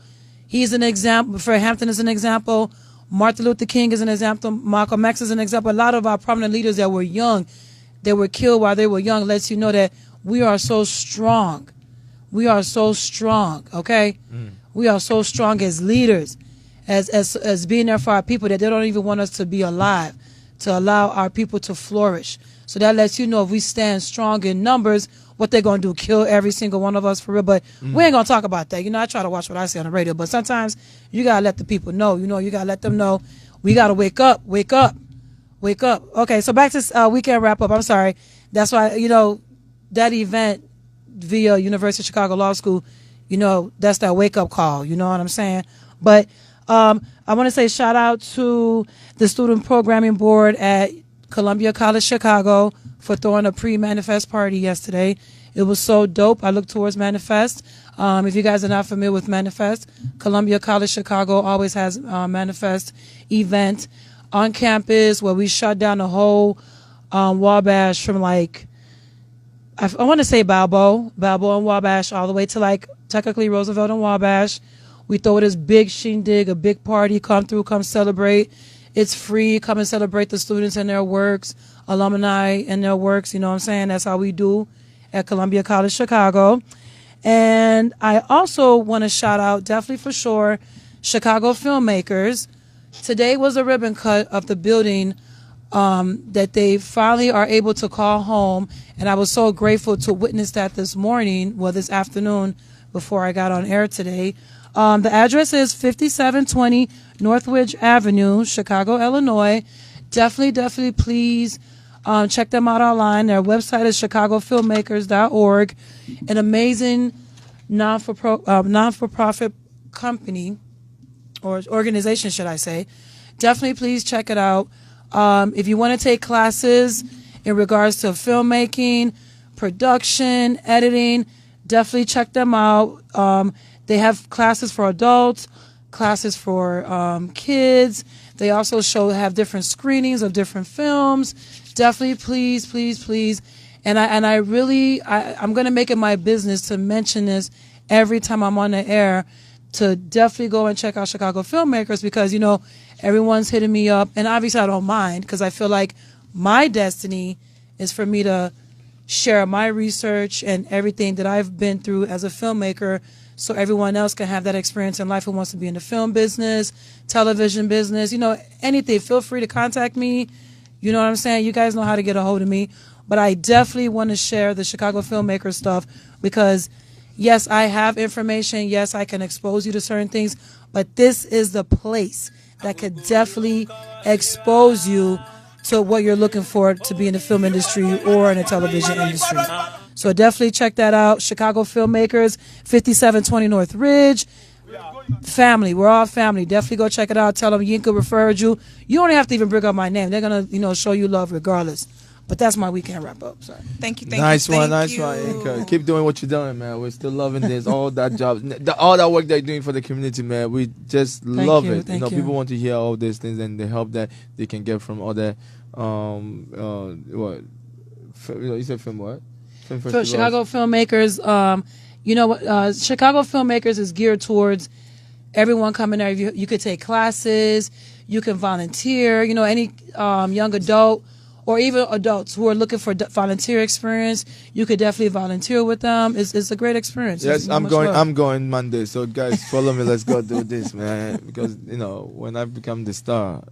S6: he's an example, Fred Hampton is an example, Martin Luther King is an example, Malcolm X is an example, a lot of our prominent leaders that were young, they were killed while they were young, lets you know that we are so strong. We are so strong, okay? We are so strong as leaders, as being there for our people, that they don't even want us to be alive, to allow our people to flourish. So that lets you know if we stand strong in numbers, what they're going to do, kill every single one of us for real. But we ain't going to talk about that. You know, I try to watch what I say on the radio, but sometimes you got to let the people know. You know, you got to let them know we got to wake up. Okay, so back to weekend wrap up. I'm sorry. That's why, you know, that event via University of Chicago Law School, you know, that's that wake up call. You know what I'm saying? But I want to say shout out to the student programming board at Columbia College Chicago for throwing a pre-Manifest party yesterday. It was so dope. I look towards Manifest. If you guys are not familiar with Manifest, Columbia College Chicago always has Manifest event on campus where we shut down the whole Wabash from like, I want to say Balboa and Wabash all the way to like technically Roosevelt and Wabash. We throw this big shindig, a big party. Come through, come celebrate. It's free. Come and celebrate the students and their works, alumni and their works. You know what I'm saying? That's how we do at Columbia College Chicago. And I also want to shout out, definitely for sure, Chicago filmmakers. Today was a ribbon cut of the building that they finally are able to call home. And I was so grateful to witness that this morning, this afternoon before I got on air today. The address is 5720 Northridge Avenue, Chicago, Illinois. Definitely, please check them out online. Their website is chicagofilmmakers.org. An amazing non-for-profit company, or organization, should I say. Definitely, please check it out. If you want to take classes in regards to filmmaking, production, editing, definitely check them out. They have classes for adults, classes for kids. They also have different screenings of different films. Definitely, please. And I'm going to make it my business to mention this every time I'm on the air, to definitely go and check out Chicago Filmmakers, because, everyone's hitting me up. And obviously I don't mind, because I feel like my destiny is for me to share my research and everything that I've been through as a filmmaker, so everyone else can have that experience in life who wants to be in the film business, television business, anything. Feel free to contact me. You know what I'm saying? You guys know how to get a hold of me. But I definitely want to share the Chicago Filmmaker stuff, because, yes, I have information. Yes, I can expose you to certain things. But this is the place that could definitely expose you to what you're looking for to be in the film industry or in the television industry. So definitely check that out. Chicago Filmmakers, 5720 North Ridge. Family, we're all family. Definitely go check it out. Tell them Yinka referred you. You don't have to even bring up my name. They're gonna, show you love regardless. But that's my weekend wrap up. Sorry.
S8: Thank you.
S7: Nice one, Yinka. Keep doing what you're doing, man. We're still loving this. All that job, all that work they're doing for the community, man. We just love it.
S6: Thank you.
S7: People want to hear all these things and the help that they can get from other you said film what?
S6: For Chicago Filmmakers, Chicago Filmmakers is geared towards everyone coming there. You could take classes, you can volunteer, any young adult or even adults who are looking for volunteer experience, you could definitely volunteer with them. It's a great experience.
S7: Yes, I'm going Monday. So guys, follow me. Let's go do this, man. Because when I become the star.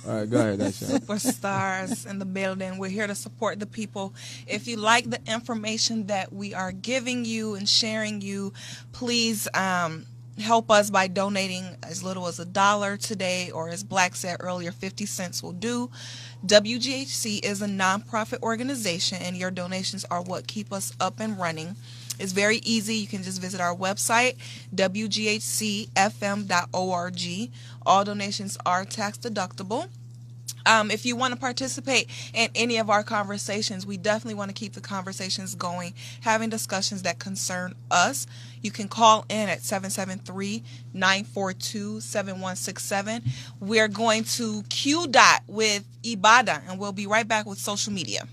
S7: All right, go ahead, Aisha.
S8: Superstars in the building. We're here to support the people. If you like the information that we are giving you and sharing you, please help us by donating as little as $1 today, or as Black said earlier, 50 cents will do. WGHC is a nonprofit organization, and your donations are what keep us up and running. It's very easy. You can just visit our website, wghcfm.org. All donations are tax deductible. If you want to participate in any of our conversations, we definitely want to keep the conversations going, having discussions that concern us. You can call in at 773-942-7167. We're going to Q Dot with Ibadan, and we'll be right back with social media.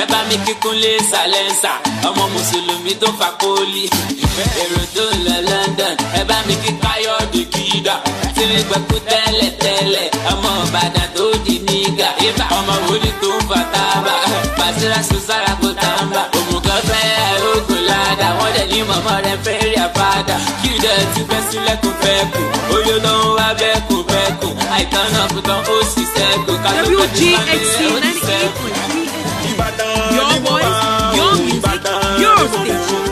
S16: Eba mi kikunle salensa, ọmọ Mùsùlùmí tó fa poli. Èrò tó ń lọ London, eba mi kí Káyọ̀dé Kida. Tí mi gbẹ̀kú tẹ́lẹ̀, ọmọ Ìbàdàn tó di nígà. Ọmọ wòlíì tó ń fa tábà, Bàṣírà Sùsàrà kò tàǹbà. Òmùgọ̀ fẹ́ àìrógùn ládà, wọ́n dẹ̀ ní mọ̀mọ́ rẹ̀ fẹ́ rí àfádà. Kida ti fẹ́ sílẹ̀ kò fẹ́ kù, oyè ló ń wá bẹ́ẹ̀kù. Àìtàn náà kò tán ó sì sẹ́kù.
S13: WGHC 98.3. Your voice, your music, your station.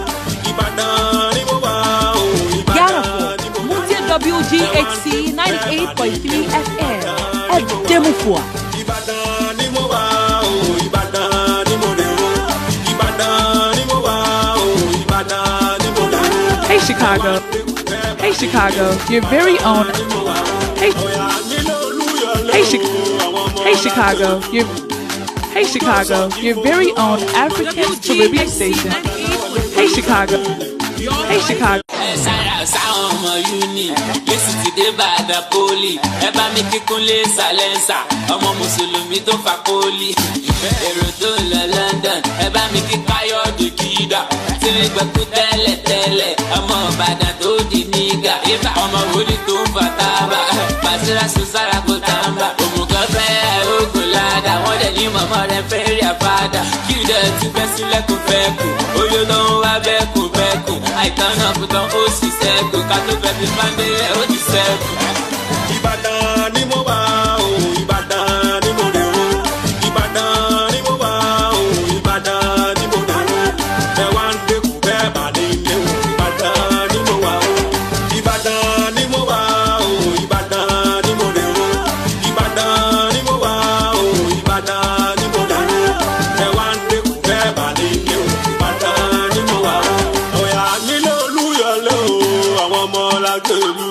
S13: Garafo, Mutia WGHC 98.3 FM. Edemufua.
S17: Hey Chicago. Hey Chicago, your very own. Hey Chicago, Hey Chicago, your very own African Caribbean station. Hey Chicago. Hey Chicago.
S16: Sáwọn ọmọ uni lẹ́sìn ti dé bàdà poli ẹ bá mi kíkún lé sàlẹ́nsà ọmọ mùsùlùmí tó fa poli èrò tó ń lọ London ẹ bá mi kí Káyọ̀dé Kida tí mi gbẹ̀kú tẹ́lẹ̀tẹ́lẹ̀ ọmọ Ìbàdàn tó di nígà ọmọ wòlí tó ń fa tábà Bàṣírà Sùsára kò tàǹbà òmùgọ̀ fẹ́ ogun ládà wọ́n dẹ̀ ní mọ̀mọ́ rẹ̀ fẹ́ rí àfádà kí ìdẹ̀ ti fẹ́ sílẹ̀ kò fẹ́ kù oyè ló ń wá bẹ́ẹ̀kùn àìtàn náà kò tán ó sì sẹ́kù ká tó fẹ́ fi fáńdé ó ti sẹ́kù.
S18: Ìbàdàn ni mo wà o Ìbàdàn ni mo rè o Ìbàdàn ni mo wà o Ìbàdàn ni mo rè o ẹ wá ń dẹkùn bẹ́ẹ̀ bá lè lé o Ìbàdàn ni mo wà o Ìbàdàn ni mo wà o Ìbàdàn ni mo rè o Ìbàdàn ni mo wà o Ìbàdàn ni mo rè o ẹ wá ń dẹkùn bẹ́ẹ̀ bá lè lé o Ìbàdàn ni mo wà o ọ̀yà nílé Olúyọ̀lé o àwọn ọmọ lágbèrú.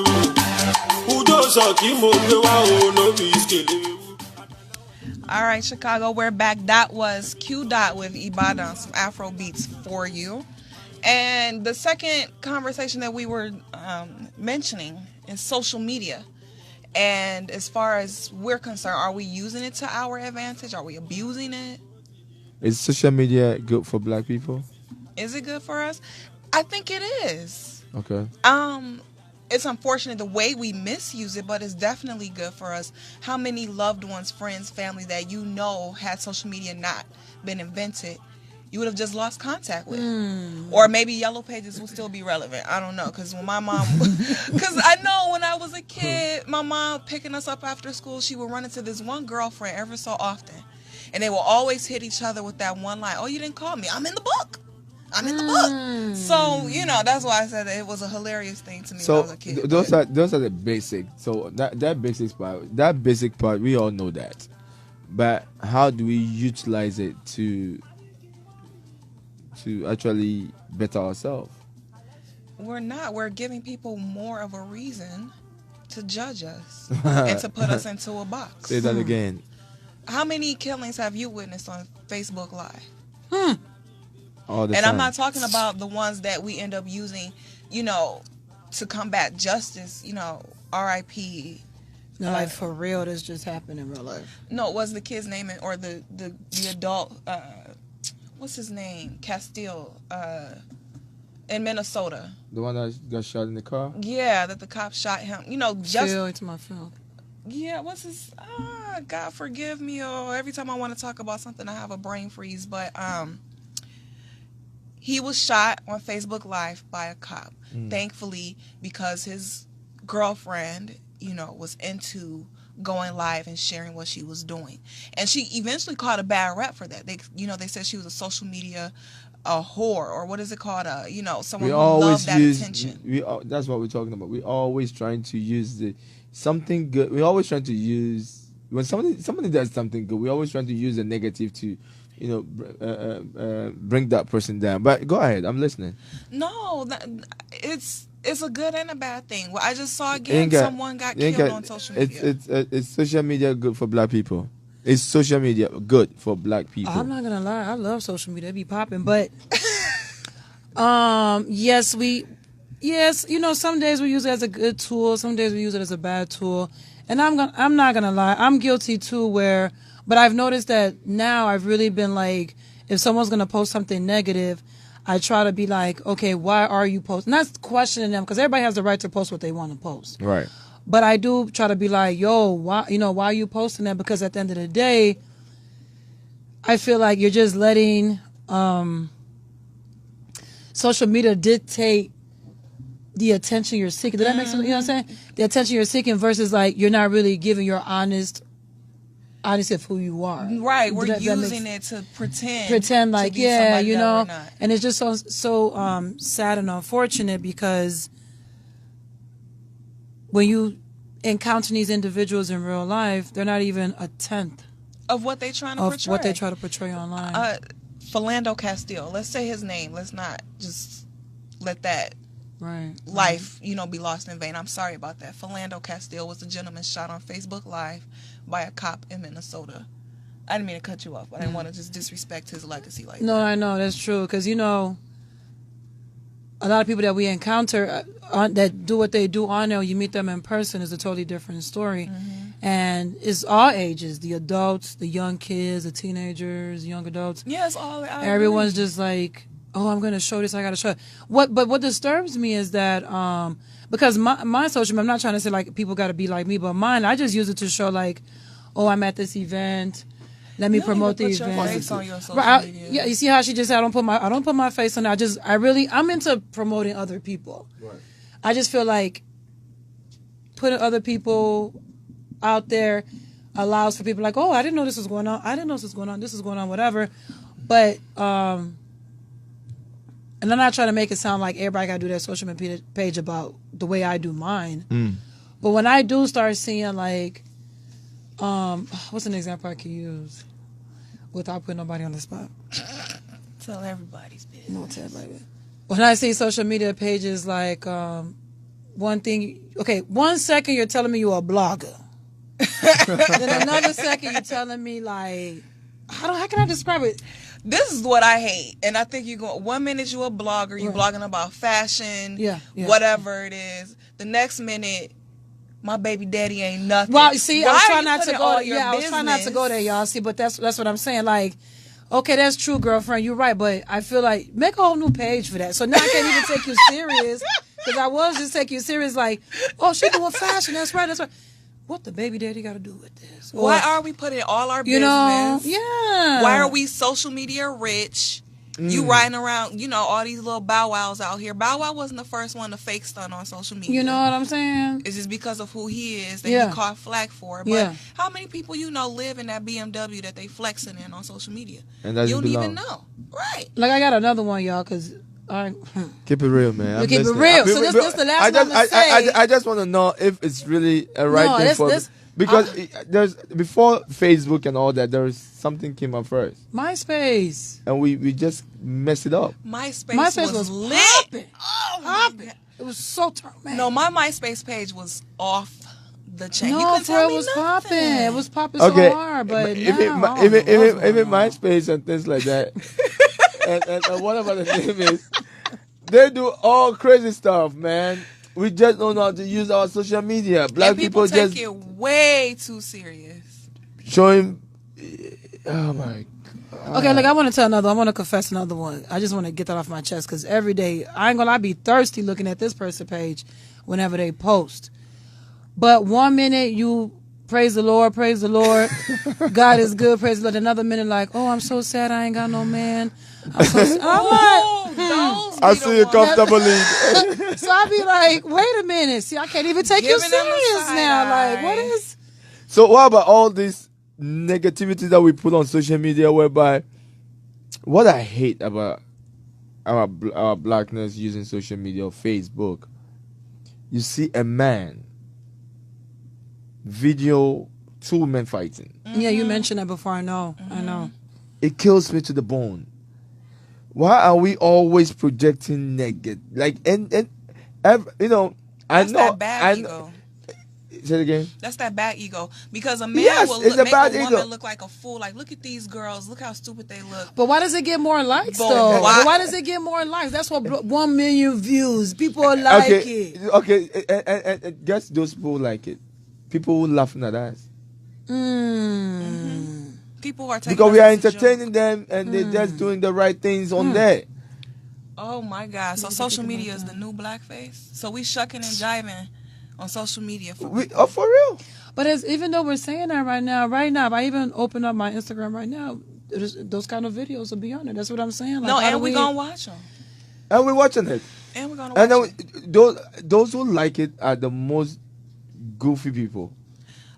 S8: All right, Chicago, we're back. That was Q Dot with Ibadan, some Afro beats for you. And the second conversation that we were mentioning is social media. And as far as we're concerned, are we using it to our advantage? Are we abusing it?
S7: Is social media good for black people?
S8: Is it good for us? I think it is.
S7: Okay.
S8: It's unfortunate the way we misuse it, but it's definitely good for us. How many loved ones, friends, family that you know had social media not been invented, you would have just lost contact with? Or maybe Yellow Pages will still be relevant. I don't know. Because when my mom, because I know when I was a kid, my mom picking us up after school, she would run into this one girlfriend every so often. And they will always hit each other with that one line, "Oh, you didn't call me. I'm in the book. I'm in the book." So, you know, that's why I said that it was a hilarious thing to me when I was a kid.
S7: Those are the basic. So that basic part, we all know that. But how do we utilize it to actually better ourselves?
S8: We're not. We're giving people more of a reason to judge us and to put us into a box.
S7: Say that again.
S8: How many killings have you witnessed on Facebook Live?
S7: All the
S8: and
S7: time.
S8: I'm not talking about the ones that we end up using, you know, to combat justice, you know, R.I.P.
S6: No, like for real, this just happened in real life.
S8: No, what's the kid's name or the adult, what's his name? Castile, in Minnesota.
S7: The one that got shot in the car?
S8: Yeah, that the cop shot him. You know, just...
S6: It's my film.
S8: Yeah, what's his... God forgive me. Oh, every time I want to talk about something, I have a brain freeze. But, he was shot on Facebook Live by a cop. Thankfully, because his girlfriend, you know, was into going live and sharing what she was doing. And she eventually caught a bad rep for that. They said she was a social media whore, or what is it called? Someone who loved that attention.
S7: That's what we're talking about. We're always trying to use something good. We're always trying to use, when somebody does something good, we're always trying to use a negative to, bring that person down. But go ahead, I'm listening.
S8: No, it's a good and a bad thing. Well, I just saw again someone got killed on social media.
S7: It's social media good for black people. Is social media good for black people?
S6: I'm not gonna lie, I love social media. It be popping, but yes, some days we use it as a good tool, some days we use it as a bad tool. And I'm not gonna lie, I'm guilty too but I've noticed that now I've really been like, if someone's going to post something negative, I try to be like, okay, why are you posting? Not questioning them, because everybody has the right to post what they want to post.
S7: Right.
S6: But I do try to be like, yo, why are you posting that? Because at the end of the day, I feel like you're just letting social media dictate the attention you're seeking. Did that make sense? You know what I'm saying? The attention you're seeking versus like you're not really giving your honesty of who you are.
S8: Right, we're using it to pretend
S6: like,
S8: to be somebody that we're not.
S6: And it's just so sad and unfortunate, because when you encounter these individuals in real life, they're not even a tenth
S8: of what they try to
S6: portray online.
S8: Philando Castile, let's say his name. Let's not just let that life, be lost in vain. I'm sorry about that. Philando Castile was a gentleman shot on Facebook Live by a cop in Minnesota. I didn't mean to cut you off, but I didn't want to just disrespect his legacy like
S6: No,
S8: that.
S6: I know that's true because a lot of people that we encounter that do what they do on there, you meet them in person, is a totally different story. And it's all ages, the adults, the young kids, the teenagers, young adults.
S8: Yeah, it's all.
S6: Everyone's just like, oh, I'm going to show this, I got to show it. But what disturbs me is that, because my social media, I'm not trying to say like people got to be like me, but mine, I just use it to show like, oh, I'm at this event. Let me promote the event.
S8: Your face on your social media.
S6: Yeah, you see how she just said I don't put my face on it. I'm into promoting other people. Right. I just feel like putting other people out there allows for people like, oh, I didn't know this was going on. I didn't know this was going on. This is going on, whatever. But and I'm not trying to make it sound like everybody got to do their social media page about the way I do mine. But when I do start seeing like, what's an example I could use without putting nobody on the spot?
S8: Tell everybody's business.
S6: No, tell everybody. When I see social media pages like one second you're telling me you're a blogger, then another second you're telling me like, how can I describe it?
S8: This is what I hate, and I think you go. 1 minute you a blogger, you blogging about fashion, whatever it is. The next minute, my baby daddy ain't nothing.
S6: Well, see, I was trying not to go there, y'all. See, but that's what I'm saying. Like, okay, that's true, girlfriend. You're right, but I feel like make a whole new page for that. So now I can't even take you serious because I was just taking you serious. Like, oh, she doing fashion. That's right. That's right. What the baby daddy got to do with this?
S8: Why are we putting all our business?
S6: Yeah.
S8: Why are we social media rich? You riding around, all these little Bow Wows out here. Bow Wow wasn't the first one to fake stunt on social media.
S6: You know what I'm saying?
S8: It's just because of who he is that he caught flack for. But how many people live in that BMW that they flexing in on social media?
S7: And
S8: you don't even know. Right.
S6: Like I got another one, y'all, because...
S7: Keep it real, man.
S6: Keep it real. So this the last one I'm gonna say.
S7: I just want to know if it's really a right thing for because there's before Facebook and all that, there was something came up first.
S6: MySpace.
S7: And we just messed it up.
S8: MySpace was lit.
S6: Popping. Oh my God. It was so turned, man.
S8: No, my MySpace page was off the chain.
S6: No, for it was popping. It was popping so hard, but
S7: even MySpace and things like that. and whatever the name is, they do all crazy stuff, man. We just don't know how to use our social media. Black people
S8: take
S7: just
S8: it way too serious.
S7: Showing, oh my God.
S6: Okay, look, I want to confess another one. I just want to get that off my chest because every day, I ain't gonna lie, I be thirsty looking at this person page whenever they post. But 1 minute you praise the Lord, God is good, praise the Lord. Another minute like, oh, I'm so sad I ain't got no man. I'm so sad.
S7: I see you comfortably.
S6: So I be like, wait a minute. See, I can't even take you serious now. Like, what is...
S7: So what about all this negativity that we put on social media whereby what I hate about our blackness using social media or Facebook, you see a man video 2 men fighting.
S6: Yeah, you mentioned that before. I know.
S7: It kills me to the bone. Why are we always projecting negative? Like, and I know.
S8: That bad ego.
S7: Say it again.
S8: That's that bad ego. Because a man will make a woman look like a fool. Like, look at these girls. Look how stupid they look.
S6: But why does it get more likes, though? Why does it get more likes? That's what 1 million views. People like it.
S7: Okay, and guess those people like it. People who laughing at us.
S8: People are taking
S7: because we are entertaining them and they're just doing the right things on there.
S8: Oh my God! So social media is the new blackface. So we shucking and jiving on social media
S7: for real.
S6: But even though we're saying that right now, if I even open up my Instagram right now, those kind of videos will be on it. That's what I'm saying. Like,
S8: and we're gonna watch them.
S7: And we're watching it.
S8: And we're gonna watch
S7: it. Those who like it are the most goofy people.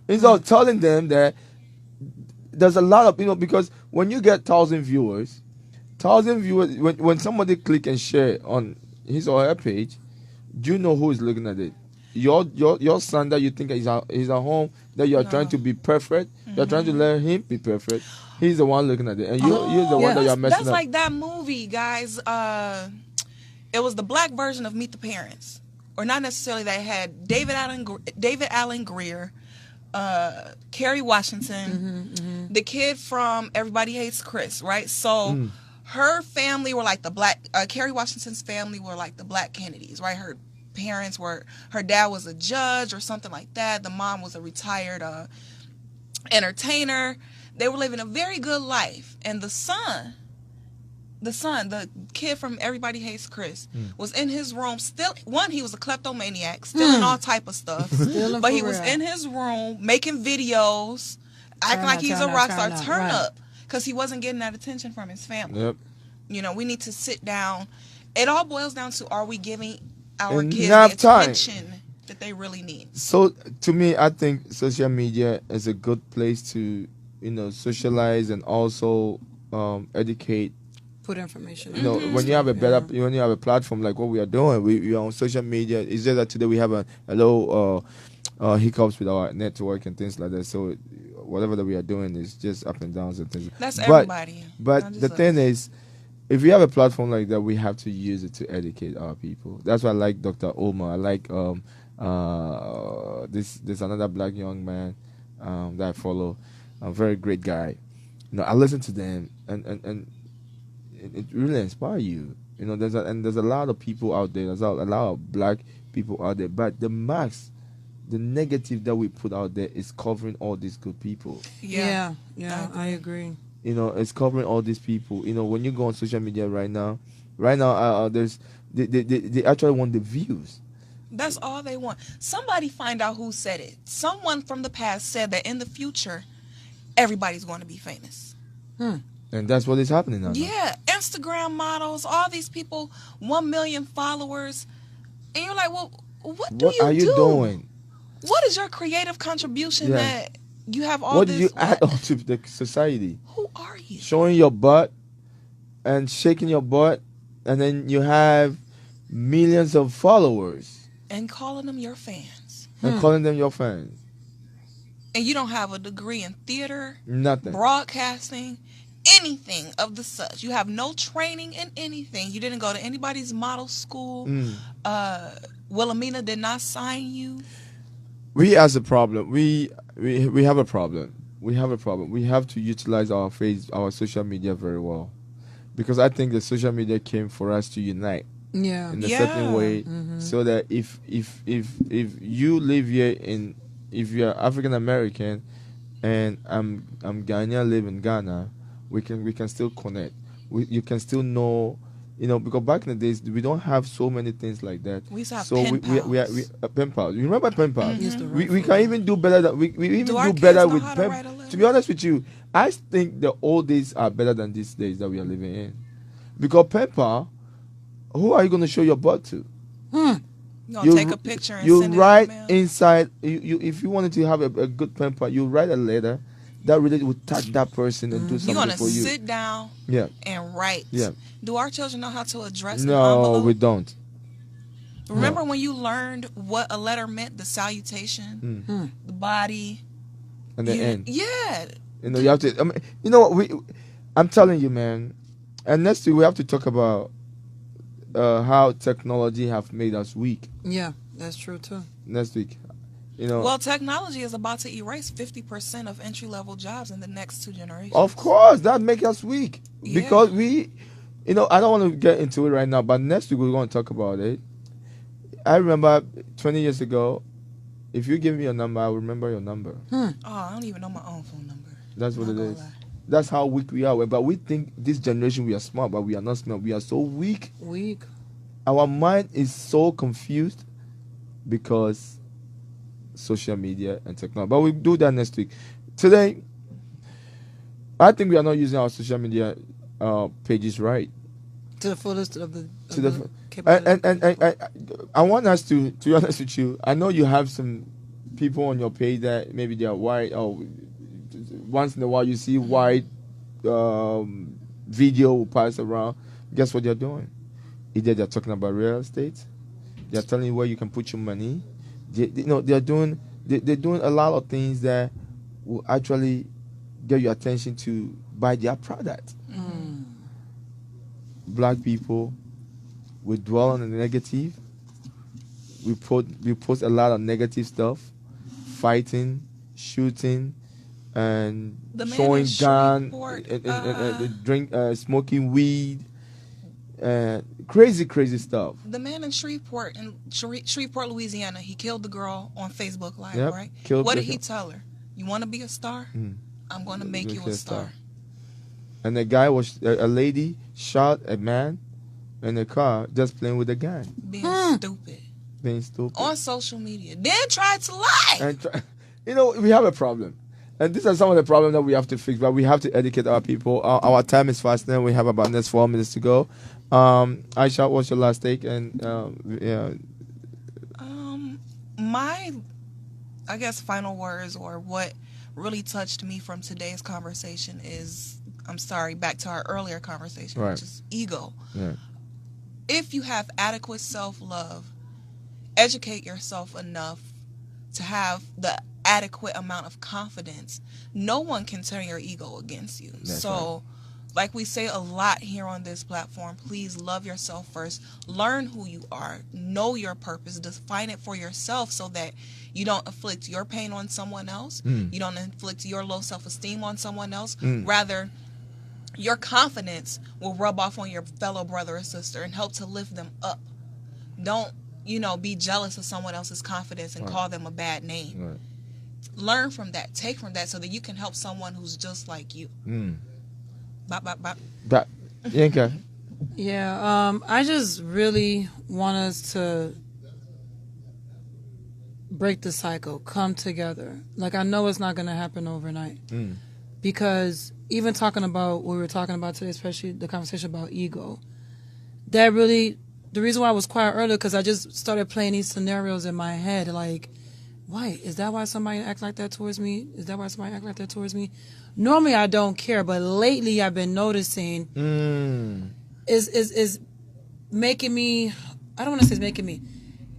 S7: Instead of telling them that there's a lot of, because when you get 1,000 viewers, when somebody click and share on his or her page, you know who is looking at it. Your son that you think he's at home, that you're trying to be perfect, you're trying to let him be perfect. He's the one looking at it, and you're the one that you're messing up.
S8: That's like that movie, guys. It was the black version of Meet the Parents, or not necessarily. That had David Allen Greer, Kerry Washington, the kid from Everybody Hates Chris, right? So her family were like the black, Kerry Washington's family were like the Black Kennedys, right? Her parents were, her dad was a judge or something like that. The mom was a retired entertainer. They were living a very good life. And the son, the kid from Everybody Hates Chris, was in his room still. One, he was a kleptomaniac, stealing all type of stuff. But he was in his room making videos, acting like he's a rock star. Turn up, because he wasn't getting that attention from his family.
S7: Yep.
S8: You know, we need to sit down. It all boils down to, are we giving our kids
S7: Enough
S8: the
S7: time.
S8: attention that they really need?
S7: So to me, I think social media is a good place to, socialize and also educate.
S6: Put information.
S7: You know, when you have a when you have a platform like what we are doing, we are on social media. It's just that today we have a low hiccups with our network and things like that. So whatever that we are doing is just up and downs and things.
S8: That's everybody.
S7: But the thing is, if we have a platform like that, we have to use it to educate our people. That's why I like Dr. Omar. I like this another black young man that I follow, a very great guy. I listen to them and it really inspires you. There's a lot of people out there. There's a lot of black people out there, but the negative that we put out there is covering all these good people.
S6: Yeah, I agree.
S7: It's covering all these people. When you go on social media right now, there's they actually want the views.
S8: That's all they want. Somebody find out who said it. Someone from the past said that in the future, everybody's going to be famous.
S7: And that's what is happening now.
S8: Yeah, Instagram models, all these people, 1 million followers, and you're like, well, what
S7: are you doing?
S8: What is your creative contribution that you have all
S7: what
S8: this?
S7: What do you add on to the society?
S8: Who are you?
S7: Showing your butt and shaking your butt, and then you have millions of followers.
S8: And calling them your fans.
S7: And calling them your fans.
S8: And you don't have a degree in theater,
S7: nothing,
S8: broadcasting, anything of the such. You have no training in anything. You didn't go to anybody's model school. Wilhelmina did not sign you.
S7: We has a problem. We have a problem. We have a problem. We have to utilize our social media very well, because I think the social media came for us to unite. In a certain way, so that if you live here if you're African American and I'm Ghanaian, live in Ghana, we can still connect. You can still know, because back in the days we don't have so many things like that.
S8: We used to have
S7: pen pals. You remember pen pals? We can even do better than we even do better with pen. To be honest with you, I think the old days are better than these days that we are living in, because pen pal, who are you going to show your butt to?
S8: You take a picture and
S7: you
S8: send
S7: write
S8: it in the mail.
S7: inside. You if you wanted to have a good pen pal, you write a letter that really would touch that person and do something
S8: You're gonna
S7: for you.
S8: sit down and write. Do our children know how to address an
S7: No,
S8: envelope?
S7: we don't.
S8: Remember when you learned what a letter meant? The salutation, the body,
S7: And the end.
S8: Yeah.
S7: You have to. I mean, you know what? I'm telling you, man. And next week we have to talk about how technology have made us weak.
S6: Yeah, that's true too.
S7: Next week,
S8: Well, technology is about to erase 50% of entry-level jobs in the next 2 generations.
S7: Of course, that makes us weak because we, I don't want to get into it right now, but next week we're going to talk about it. I remember 20 years ago, if you give me your number, I'll remember your number.
S8: Oh, I don't even know my own phone number.
S7: That's what it is. That's how weak we are. But we think this generation we are smart, but we are not smart. We are so weak. Our mind is so confused because social media and technology. But we'll do that next week. Today, I think we are not using our social media pages right.
S6: To the fullest of the
S7: I want us to be honest with you, I know you have some people on your page that maybe they are white, or once in a while you see white video will pass around. Guess what they're doing? Either they're talking about real estate, they're telling you where you can put your money. They're doing a lot of things that will actually get your attention to buy their product. Black people, we dwell on the negative. We post a lot of negative stuff, fighting, shooting and
S8: The man
S7: showing
S8: in
S7: gun,
S8: Shreveport,
S7: smoking weed, crazy stuff.
S8: The man in Shreveport, Louisiana, he killed the girl on Facebook Live,
S7: Yep,
S8: right?
S7: killed
S8: What
S7: the
S8: did he
S7: girl.
S8: tell her? You want to be a star? I'm going to make you a star.
S7: And the guy was a lady shot a man in the car just playing with a gun,
S8: Being stupid.
S7: being stupid.
S8: On social media. Then tried to lie.
S7: And we have a problem. And these are some of the problems that we have to fix, but we have to educate our people. Our time is fast now. We have about next 4 minutes to go. Aisha, what's your last take? And
S8: My, I guess, final words or what really touched me from today's conversation is, I'm sorry, back to our earlier conversation,
S7: Right.
S8: which is ego.
S7: Yeah.
S8: If you have adequate self-love, educate yourself enough to have the adequate amount of confidence, no one can turn your ego against you.
S7: That's
S8: So, like we say a lot here on this platform, please love yourself first. Learn who you are. Know your purpose. Define it for yourself so that you don't inflict your pain on someone else. You don't inflict your low self-esteem on someone else. Rather, your confidence will rub off on your fellow brother or sister and help to lift them up. Don't, be jealous of someone else's confidence and call them a bad name.
S7: Right.
S8: Learn from that. Take from that so that you can help someone who's just like you. Bop, bop, bop.
S7: Yinka.
S6: Yeah, I just really want us to break the cycle, come together. Like, I know it's not going to happen overnight. Because even talking about what we were talking about today, especially the conversation about ego, that really, the reason why I was quiet earlier, because I just started playing these scenarios in my head, like, why? Is that why somebody acts like that towards me? Is that why somebody acts like that towards me? Normally I don't care, but lately I've been noticing is making me, I don't want to say it's making me,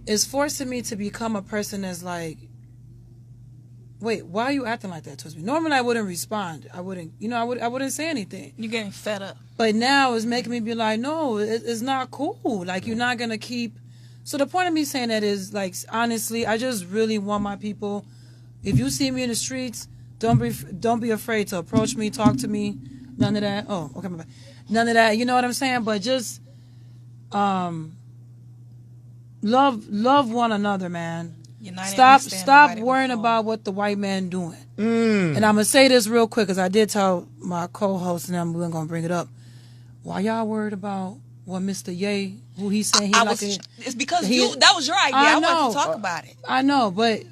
S6: it's forcing me to become a person that's like, wait, why are you acting like that towards me? Normally I wouldn't respond. I wouldn't, I wouldn't say anything.
S8: You're getting fed up.
S6: But now it's making me be like, no, it's not cool. Like, you're not going to keep. So the point of me saying that is, like, honestly, I just really want my people, if you see me in the streets, don't be afraid to approach me, talk to me, none of that. Oh, okay, my bad. None of that, you know what I'm saying? But just love one another, man. Stop worrying about what the white man doing. And I'm going to say this real quick, because I did tell my co-host, and I'm going to bring it up. Why y'all worried about what Mr. Ye, who he said he
S8: it's because that was your idea. I wanted to talk about it.
S6: I know, but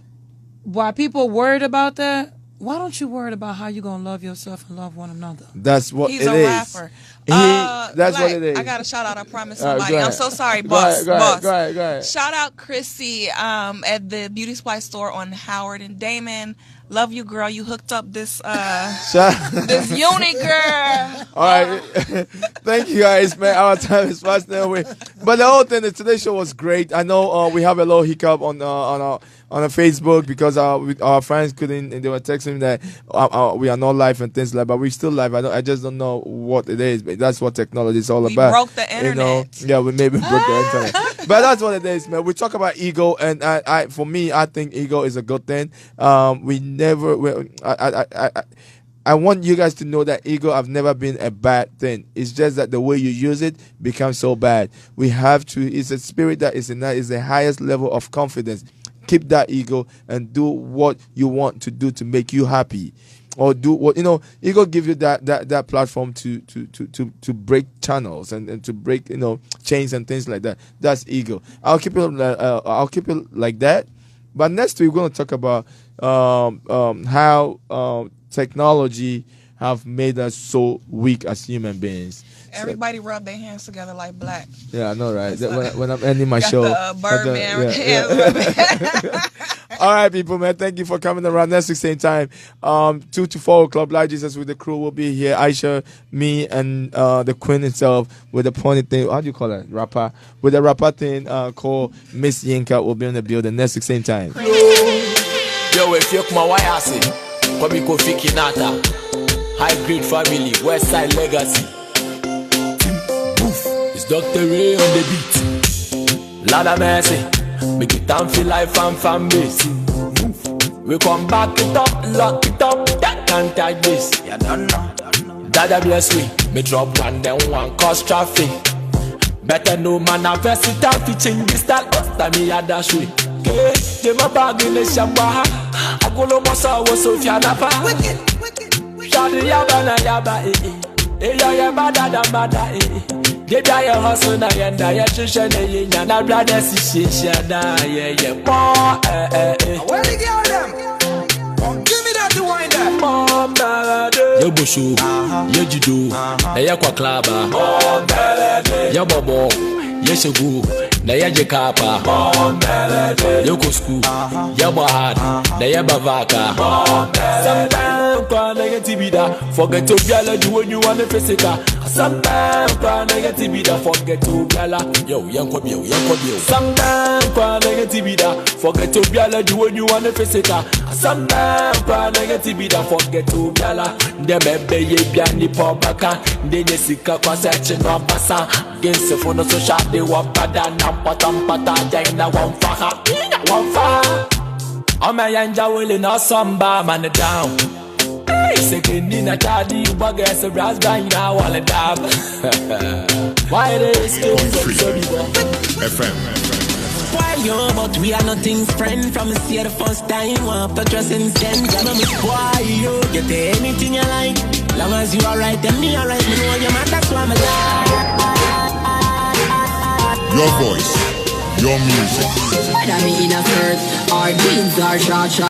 S6: why people worried about that, why don't you worry about how you going to love yourself and love one another?
S7: That's what
S8: He's
S7: it
S8: a
S7: is.
S8: rapper.
S7: That's
S8: Black,
S7: what it is.
S8: I got to shout out, I promise
S7: Go
S8: somebody.
S7: ahead.
S8: I'm so sorry, boss.
S7: Go ahead.
S8: Shout out Chrissy at the Beauty Supply store on Howard and Damon. Love you, girl. You hooked up this this uni girl.
S7: All right. Thank you, guys, man. Our time is fast now. But the whole thing, today's show was great. I know we have a little hiccup on our Facebook because our friends couldn't, and they were texting me that we are not live and things like that, but we're still live. I just don't know what it is, but that's what technology is all about.
S8: We broke the internet.
S7: Yeah, we maybe broke the internet. But that's what it is, man. We talk about ego, and for me, I think ego is a good thing. I want you guys to know that ego have never been a bad thing. It's just that the way you use it becomes so bad. We have to, it's a spirit that is the highest level of confidence. Keep that ego and do what you want to do to make you happy. Or do what, ego give you that platform to break channels and to break, chains and things like that. That's ego. I'll keep it like that. But next week we're going to talk about how technology have made us so weak as human beings.
S8: Everybody rub their hands together like Black.
S7: Yeah, I know, right? When I'm ending my show.
S8: Birdman.
S7: All right, people, man. Thank you for coming around. Next week, same time. 2 to 4 o'clock. Black Jesus with the crew will be here. Aisha, me, and the queen itself with the pointed thing. How do you call it? Rapper. With the rapper thing called Miss Yinka will be in the building. Next week, same time.
S12: Yo, if you come why I say, Kwame Kofi Kinata, High Grade Family, West Side Legacy. It's Dr. Ray on the beat. Lord of mercy, make it time for life and family. We come back it up, lock it up, that can't take this. You don't know. Dada bless me drop one, then one cause traffic. Better no man a versatile, teaching this style, but me a dash way. Okay, they my bag in the shamba. I go no more so Sofia Napa. Shadi yaba na yaba eh yaba da bada eh. They die a hustle na yenda ya chisha na yenya na brother si shada yeah more eh.
S9: Where the girl them? Give me that to wind up.
S12: Mom melody. Yo bushu, yo judo, na ya kwa klaba. Mom melody. Yo bobo, yo shogu, na ya jekapa. Mom melody. Yo go school, yo bahad, na ya bavaka. Mom melody. Sometimes kwa negativida, forget to biology when you want to physical. Sometimes kwa negativida, forget to biology. Yo, yanko bio. Sometimes kwa negativida, forget to biology when you want to physical. Sometimes kwa negativida, forget to biology. Ndemebe ye biani pobaka, ndenye sika kwa search no basa. Against the phone so sharp they want bada na pata jaina wamfaha. I'm a yanja willing or samba man down. Hey, second in a taddy, bugger as a raspberry now all a dab. Why they still
S2: FM.
S10: Why you, but we are nothing friend from see the first time. Want to trust in Jen. Why you get anything you like? Long as you alright, then me alright. Me know your man, that's why I'm alive.
S2: Your voice, your music.
S3: Whether me in a skirt or jeans or short shorts.